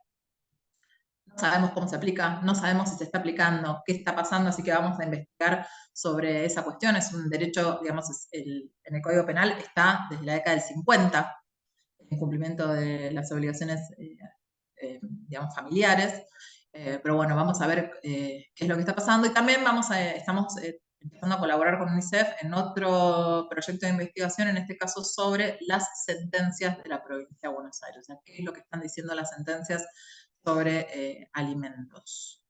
No sabemos cómo se aplica, no sabemos si se está aplicando, qué está pasando, así que vamos a investigar sobre esa cuestión. Es un derecho, digamos, en el Código Penal está desde la década del 50, el incumplimiento de las obligaciones, digamos, familiares. Pero bueno, vamos a ver qué es lo que está pasando. Y también estamos empezando a colaborar con UNICEF en otro proyecto de investigación, en este caso sobre las sentencias de la provincia de Buenos Aires. O sea, qué es lo que están diciendo las sentencias sobre alimentos.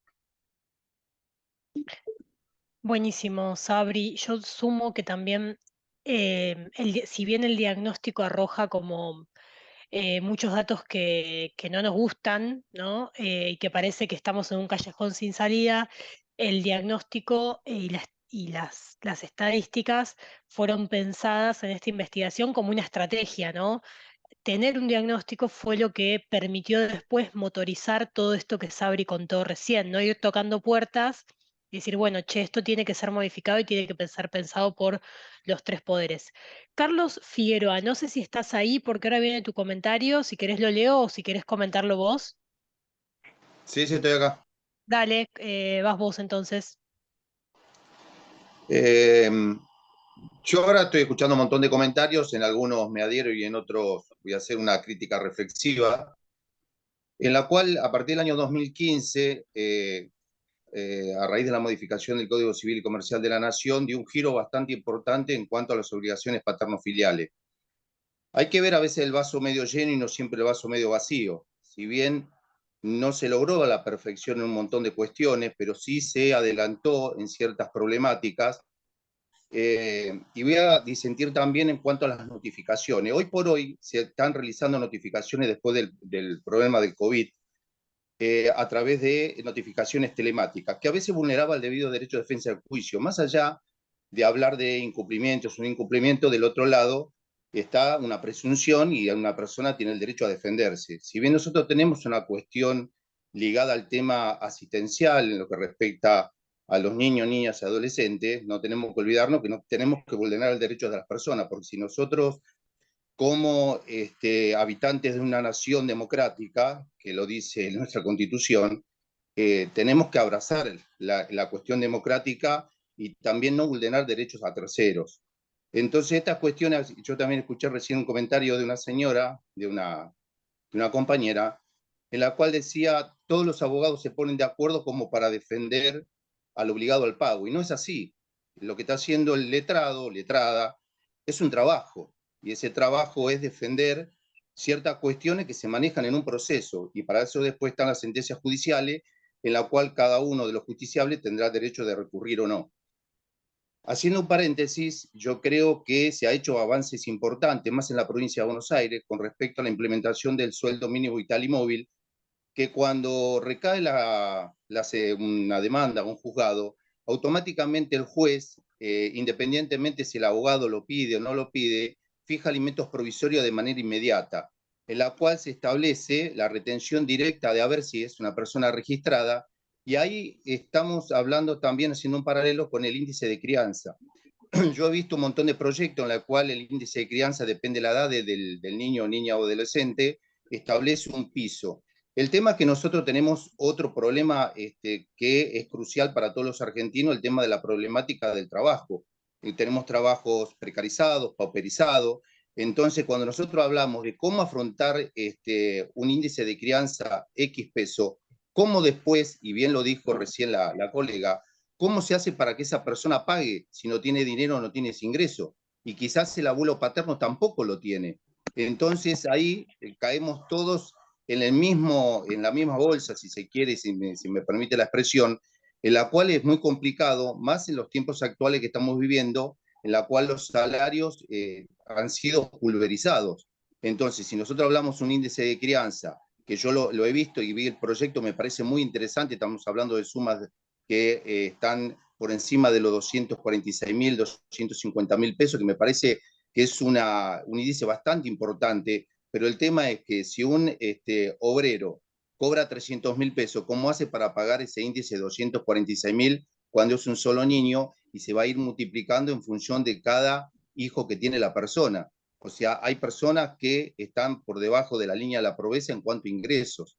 Buenísimo, Sabri. Yo sumo que también, si bien el diagnóstico arroja como muchos datos que no nos gustan, ¿no? Y que parece que estamos en un callejón sin salida, el diagnóstico y las estadísticas fueron pensadas en esta investigación como una estrategia, ¿no? Tener un diagnóstico fue lo que permitió después motorizar todo esto que Sabri contó recién, ¿no? Ir tocando puertas y decir, bueno, che, esto tiene que ser modificado y tiene que ser pensado por los tres poderes. Carlos Figueroa, no sé si estás ahí porque ahora viene tu comentario, si querés lo leo o si querés comentarlo vos. Sí, sí, estoy acá. Dale, vas vos entonces. Yo ahora estoy escuchando un montón de comentarios, en algunos me adhiero y en otros voy a hacer una crítica reflexiva, en la cual a partir del año 2015, a raíz de la modificación del Código Civil y Comercial de la Nación, dio un giro bastante importante en cuanto a las obligaciones paterno-filiales. Hay que ver a veces el vaso medio lleno y no siempre el vaso medio vacío. Si bien no se logró a la perfección en un montón de cuestiones, pero sí se adelantó en ciertas problemáticas. Y voy a disentir también en cuanto a las notificaciones. Hoy por hoy se están realizando notificaciones después del problema del COVID a través de notificaciones telemáticas, que a veces vulneraba el debido derecho de defensa del juicio. Más allá de hablar de incumplimientos, un incumplimiento, del otro lado está una presunción y una persona tiene el derecho a defenderse. Si bien nosotros tenemos una cuestión ligada al tema asistencial en lo que respecta a los niños, niñas y adolescentes, no tenemos que olvidarnos que no tenemos que vulnerar el derecho de las personas, porque si nosotros, como habitantes de una nación democrática, que lo dice nuestra Constitución, tenemos que abrazar la cuestión democrática y también no vulnerar derechos a terceros. Entonces estas cuestiones, yo también escuché recién un comentario de una señora, de una compañera, en la cual decía, todos los abogados se ponen de acuerdo como para defender al obligado al pago, y no es así. Lo que está haciendo el letrado, letrada, es un trabajo, y ese trabajo es defender ciertas cuestiones que se manejan en un proceso, y para eso después están las sentencias judiciales, en la cual cada uno de los justiciables tendrá derecho de recurrir o no. Haciendo un paréntesis, yo creo que se ha hecho avances importantes, más en la provincia de Buenos Aires, con respecto a la implementación del sueldo mínimo vital y móvil, que cuando recae una demanda, un juzgado, automáticamente el juez, independientemente si el abogado lo pide o no lo pide, fija alimentos provisorios de manera inmediata, en la cual se establece la retención directa de a ver si es una persona registrada, y ahí estamos hablando también, haciendo un paralelo con el índice de crianza. Yo he visto un montón de proyectos en los cuales el índice de crianza, depende de la edad del niño, niña o adolescente, establece un piso. El tema es que nosotros tenemos otro problema que es crucial para todos los argentinos, el tema de la problemática del trabajo. Tenemos trabajos precarizados, pauperizados. Entonces, cuando nosotros hablamos de cómo afrontar un índice de crianza X peso, cómo después, y bien lo dijo recién la colega, ¿cómo se hace para que esa persona pague si no tiene dinero o no tiene ese ingreso? Y quizás el abuelo paterno tampoco lo tiene. Entonces ahí caemos todos en la misma bolsa, si se quiere, si me permite la expresión, en la cual es muy complicado, más en los tiempos actuales que estamos viviendo, en la cual los salarios han sido pulverizados. Entonces, si nosotros hablamos de un índice de crianza, que yo lo he visto y vi el proyecto, me parece muy interesante, estamos hablando de sumas que están por encima de los 246.000, 250.000 pesos, que me parece que es un índice bastante importante, pero el tema es que si un obrero cobra 300.000 pesos, ¿cómo hace para pagar ese índice de 246.000 cuando es un solo niño y se va a ir multiplicando en función de cada hijo que tiene la persona? O sea, hay personas que están por debajo de la línea de la pobreza en cuanto a ingresos.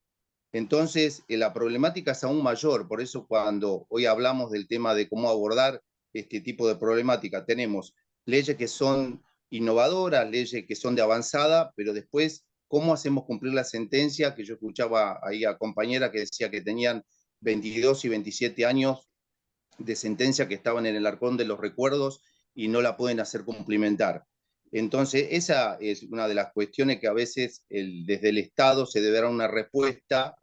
Entonces, la problemática es aún mayor, por eso cuando hoy hablamos del tema de cómo abordar este tipo de problemática, tenemos leyes que son innovadoras, leyes que son de avanzada, pero después, ¿cómo hacemos cumplir la sentencia? Que yo escuchaba ahí a compañera que decía que tenían 22 y 27 años de sentencia que estaban en el arcón de los recuerdos y no la pueden hacer cumplimentar. Entonces, esa es una de las cuestiones que a veces desde el Estado se debe dar una respuesta,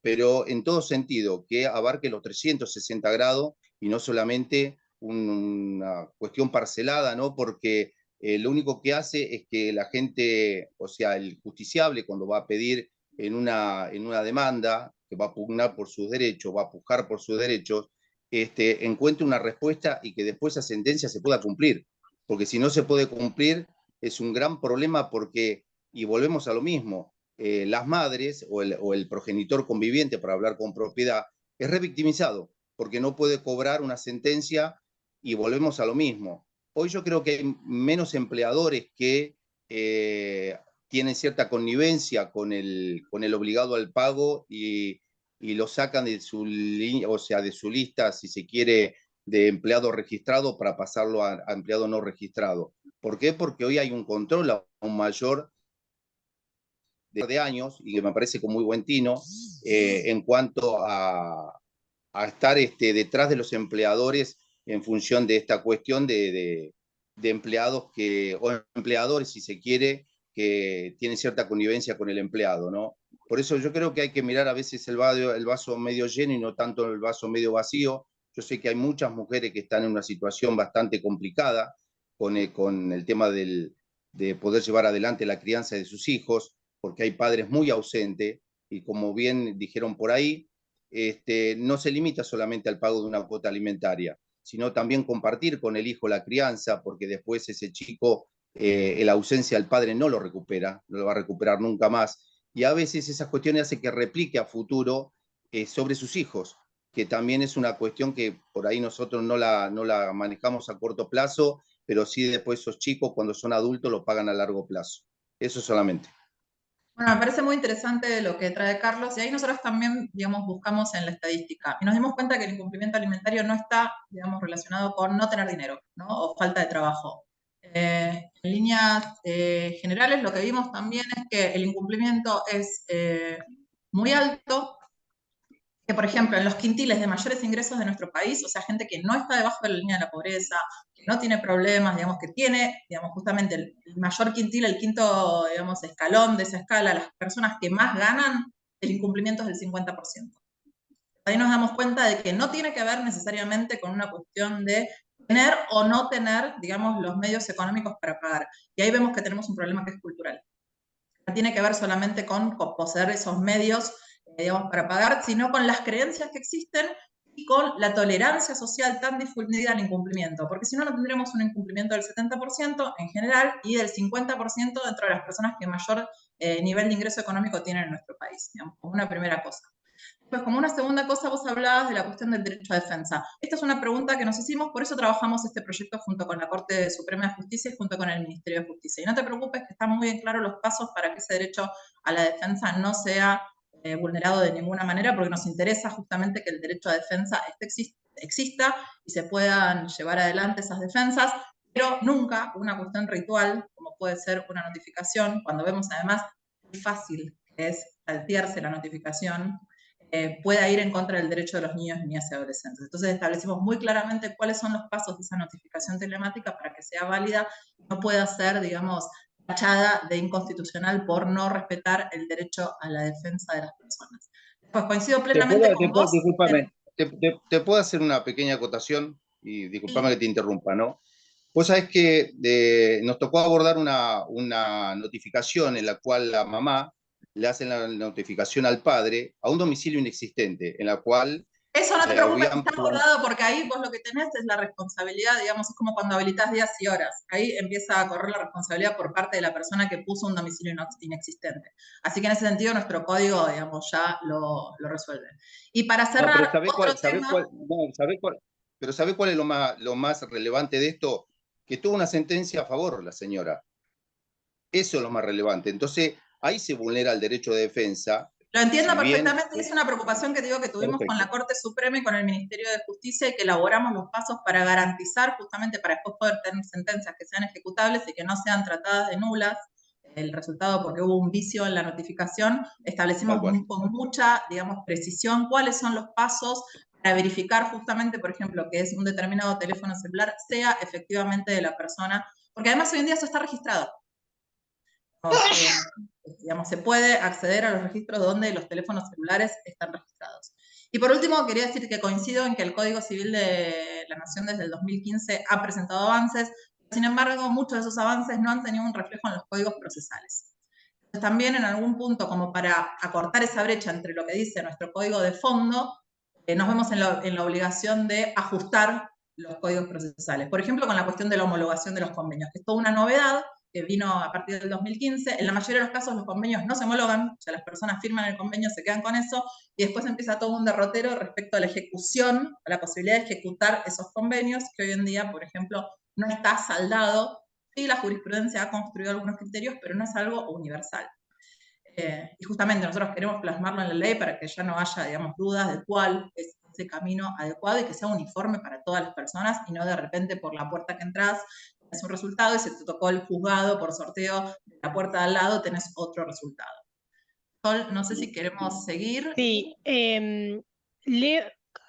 pero en todo sentido, que abarque los 360 grados y no solamente una cuestión parcelada, ¿no? Porque lo único que hace es que la gente, o sea, el justiciable cuando va a pedir en una demanda, que va a pugnar por sus derechos, va a pujar por sus derechos, encuentre una respuesta y que después esa sentencia se pueda cumplir. Porque si no se puede cumplir, es un gran problema porque, y volvemos a lo mismo, las madres o el progenitor conviviente, para hablar con propiedad, es revictimizado porque no puede cobrar una sentencia y volvemos a lo mismo. Hoy yo creo que hay menos empleadores que tienen cierta connivencia con el obligado al pago y lo sacan de su lista, si se quiere, de empleado registrado para pasarlo a empleado no registrado. ¿Por qué? Porque hoy hay un control aún mayor de años, y que me parece con muy buen tino, en cuanto a estar detrás de los empleadores en función de esta cuestión de empleados o empleadores, si se quiere, que tienen cierta connivencia con el empleado, ¿no? Por eso yo creo que hay que mirar a veces el vaso medio lleno y no tanto el vaso medio vacío. Yo sé que hay muchas mujeres que están en una situación bastante complicada con el tema de poder llevar adelante la crianza de sus hijos, porque hay padres muy ausentes y como bien dijeron por ahí, no se limita solamente al pago de una cuota alimentaria, sino también compartir con el hijo la crianza, porque después ese chico, la ausencia del padre no lo recupera, no lo va a recuperar nunca más. Y a veces esas cuestiones hacen que replique a futuro sobre sus hijos, que también es una cuestión que por ahí nosotros no la manejamos a corto plazo, pero sí después esos chicos cuando son adultos lo pagan a largo plazo. Eso solamente. Bueno, me parece muy interesante lo que trae Carlos, y ahí nosotros también, digamos, buscamos en la estadística, y nos dimos cuenta que el incumplimiento alimentario no está, digamos, relacionado con no tener dinero, ¿no? O falta de trabajo. En líneas generales, lo que vimos también es que el incumplimiento es muy alto, que por ejemplo en los quintiles de mayores ingresos de nuestro país, o sea, gente que no está debajo de la línea de la pobreza, que no tiene problemas, digamos, que tiene, digamos, justamente el mayor quintil, el quinto, digamos, escalón de esa escala, las personas que más ganan, el incumplimiento es del 50%. Ahí nos damos cuenta de que no tiene que ver necesariamente con una cuestión de tener o no tener, digamos, los medios económicos para pagar. Y ahí vemos que tenemos un problema que es cultural. No tiene que ver solamente con poseer esos medios, digamos, para pagar, sino con las creencias que existen y con la tolerancia social tan difundida al incumplimiento. Porque si no, no tendríamos un incumplimiento del 70% en general y del 50% dentro de las personas que mayor nivel de ingreso económico tienen en nuestro país, digamos, como una primera cosa. Pues como una segunda cosa, vos hablabas de la cuestión del derecho a defensa. Esta es una pregunta que nos hicimos, por eso trabajamos este proyecto junto con la Corte Suprema de Justicia y junto con el Ministerio de Justicia. Y no te preocupes que están muy bien claros los pasos para que ese derecho a la defensa no sea vulnerado de ninguna manera, porque nos interesa justamente que el derecho a defensa exista y se puedan llevar adelante esas defensas, pero nunca una cuestión ritual, como puede ser una notificación, cuando vemos además qué fácil que es saltearse la notificación, pueda ir en contra del derecho de los niños, niñas y adolescentes. Entonces establecimos muy claramente cuáles son los pasos de esa notificación telemática para que sea válida y no pueda ser, digamos, tachada de inconstitucional por no respetar el derecho a la defensa de las personas. Pues coincido plenamente con vos. Discúlpame, te puedo hacer una pequeña acotación y discúlpame que te interrumpa, ¿no? Vos sabés que nos tocó abordar una notificación en la cual la mamá le hace la notificación al padre a un domicilio inexistente, en la cual eso no te preocupes, habían... está abordado porque ahí vos lo que tenés es la responsabilidad, digamos, es como cuando habilitás días y horas. Ahí empieza a correr la responsabilidad por parte de la persona que puso un domicilio inexistente. Así que en ese sentido nuestro código, digamos, ya lo resuelve. Y para cerrar, no, pero otro tema... pero ¿sabés cuál es lo más relevante de esto? Que tuvo una sentencia a favor la señora. Eso es lo más relevante. Entonces, ahí se vulnera el derecho de defensa. Lo entiendo si bien, perfectamente y es una preocupación que digo que tuvimos con la Corte Suprema y con el Ministerio de Justicia y que elaboramos los pasos para garantizar justamente para después poder tener sentencias que sean ejecutables y que no sean tratadas de nulas el resultado porque hubo un vicio en la notificación. Establecimos con mucha, digamos, precisión cuáles son los pasos para verificar justamente, por ejemplo, que es un determinado teléfono celular sea efectivamente de la persona, porque además hoy en día eso está registrado. Digamos, se puede acceder a los registros donde los teléfonos celulares están registrados. Y por último, quería decir que coincido en que el Código Civil de la Nación desde el 2015 ha presentado avances, sin embargo, muchos de esos avances no han tenido un reflejo en los códigos procesales. Entonces, también en algún punto, como para acortar esa brecha entre lo que dice nuestro código de fondo, nos vemos en la obligación de ajustar los códigos procesales. Por ejemplo, con la cuestión de la homologación de los convenios, que es toda una novedad, que vino a partir del 2015, en la mayoría de los casos los convenios no se homologan, o sea, las personas firman el convenio, se quedan con eso, y después empieza todo un derrotero respecto a la ejecución, a la posibilidad de ejecutar esos convenios, que hoy en día, por ejemplo, no está saldado. Sí, la jurisprudencia ha construido algunos criterios, pero no es algo universal. Y justamente nosotros queremos plasmarlo en la ley para que ya no haya, digamos, dudas de cuál es ese camino adecuado y que sea uniforme para todas las personas y no de repente por la puerta que entras es un resultado y si te tocó el juzgado por sorteo de la puerta de al lado tenés otro resultado. Sol, no sé si queremos seguir. Sí,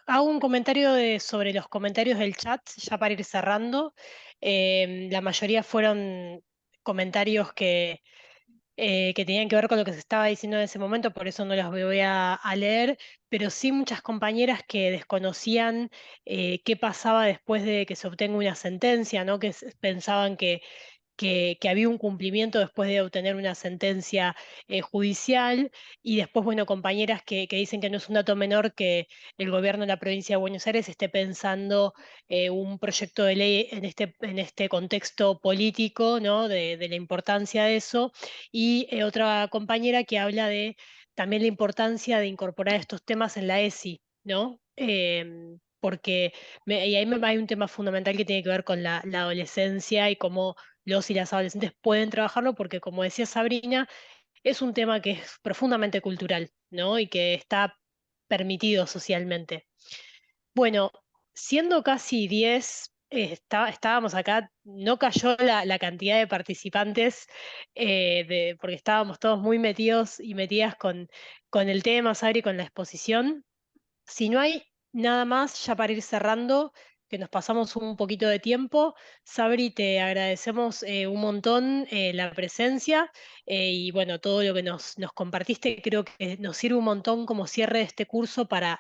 hago un comentario sobre los comentarios del chat, ya para ir cerrando. La mayoría fueron comentarios que tenían que ver con lo que se estaba diciendo en ese momento, por eso no los voy a leer, pero sí muchas compañeras que desconocían qué pasaba después de que se obtenga una sentencia, ¿no? Que pensaban que había un cumplimiento después de obtener una sentencia judicial, y después, bueno, compañeras que dicen que no es un dato menor que el gobierno de la provincia de Buenos Aires esté pensando un proyecto de ley en este contexto político, ¿no? De la importancia de eso, y otra compañera que habla de también la importancia de incorporar estos temas en la ESI, ¿no? Porque y ahí hay un tema fundamental que tiene que ver con la adolescencia y cómo los y las adolescentes pueden trabajarlo, porque como decía Sabrina, es un tema que es profundamente cultural, ¿no? Y que está permitido socialmente. Bueno, siendo casi 10, estábamos acá, no cayó la cantidad de participantes, porque estábamos todos muy metidos y metidas con el tema, Sabri, con la exposición. Si no hay nada más, ya para ir cerrando, que nos pasamos un poquito de tiempo, Sabri, te agradecemos un montón la presencia y bueno, todo lo que nos compartiste, creo que nos sirve un montón como cierre de este curso para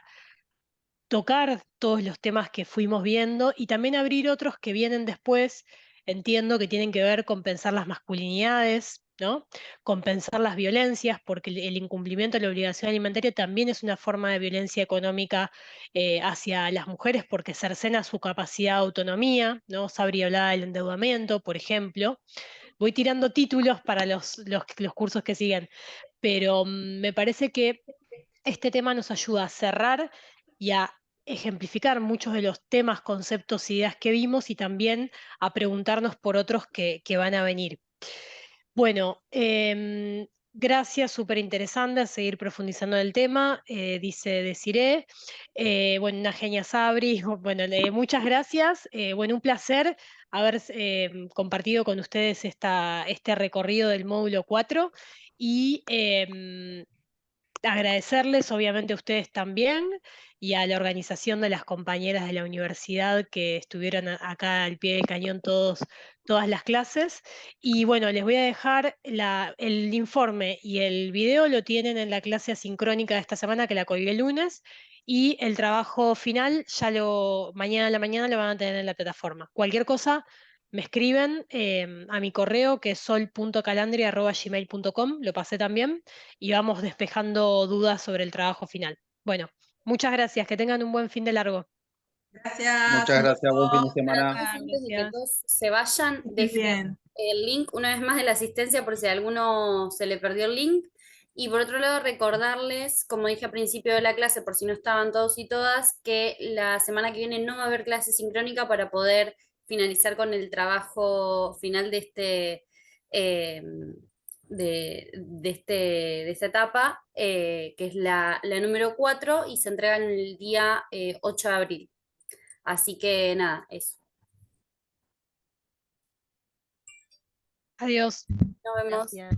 tocar todos los temas que fuimos viendo y también abrir otros que vienen después, entiendo que tienen que ver con pensar las masculinidades, ¿no? Con pensar las violencias, porque el incumplimiento de la obligación alimentaria también es una forma de violencia económica hacia las mujeres porque cercena su capacidad de autonomía, ¿no? Sabri hablaba del endeudamiento, por ejemplo. Voy tirando títulos para los cursos que siguen, pero me parece que este tema nos ayuda a cerrar y a ejemplificar muchos de los temas, conceptos, ideas que vimos y también a preguntarnos por otros que van a venir. Bueno, gracias, súper interesante, a seguir profundizando en el tema, dice Desiree. Bueno, una genia Sabri, bueno, muchas gracias. Bueno, un placer haber compartido con ustedes este recorrido del módulo 4 y agradecerles obviamente a ustedes también y a la organización de las compañeras de la universidad que estuvieron acá al pie del cañón todas las clases. Y bueno, les voy a dejar el informe y el video lo tienen en la clase asincrónica de esta semana que la colgué el lunes. Y el trabajo final mañana a la mañana lo van a tener en la plataforma. Cualquier cosa, me escriben a mi correo que es sol.calandria@gmail.com, lo pasé también y vamos despejando dudas sobre el trabajo final. Bueno, muchas gracias, que tengan un buen fin de largo. Gracias. Muchas gracias, buen fin de Para semana. todos, antes de que Gracias. todos se vayan, Que estés dejen bien. el link una vez más de la asistencia por si a alguno se le perdió el link. Y por otro lado, recordarles, como dije al principio de la clase, por si no estaban todos y todas, que la semana que viene no va a haber clase sincrónica para poder finalizar con el trabajo final de eh, de esta etapa, que es la número 4 y se entrega en el día 8 de abril. Así que nada, eso. Adiós. Nos vemos. Gracias.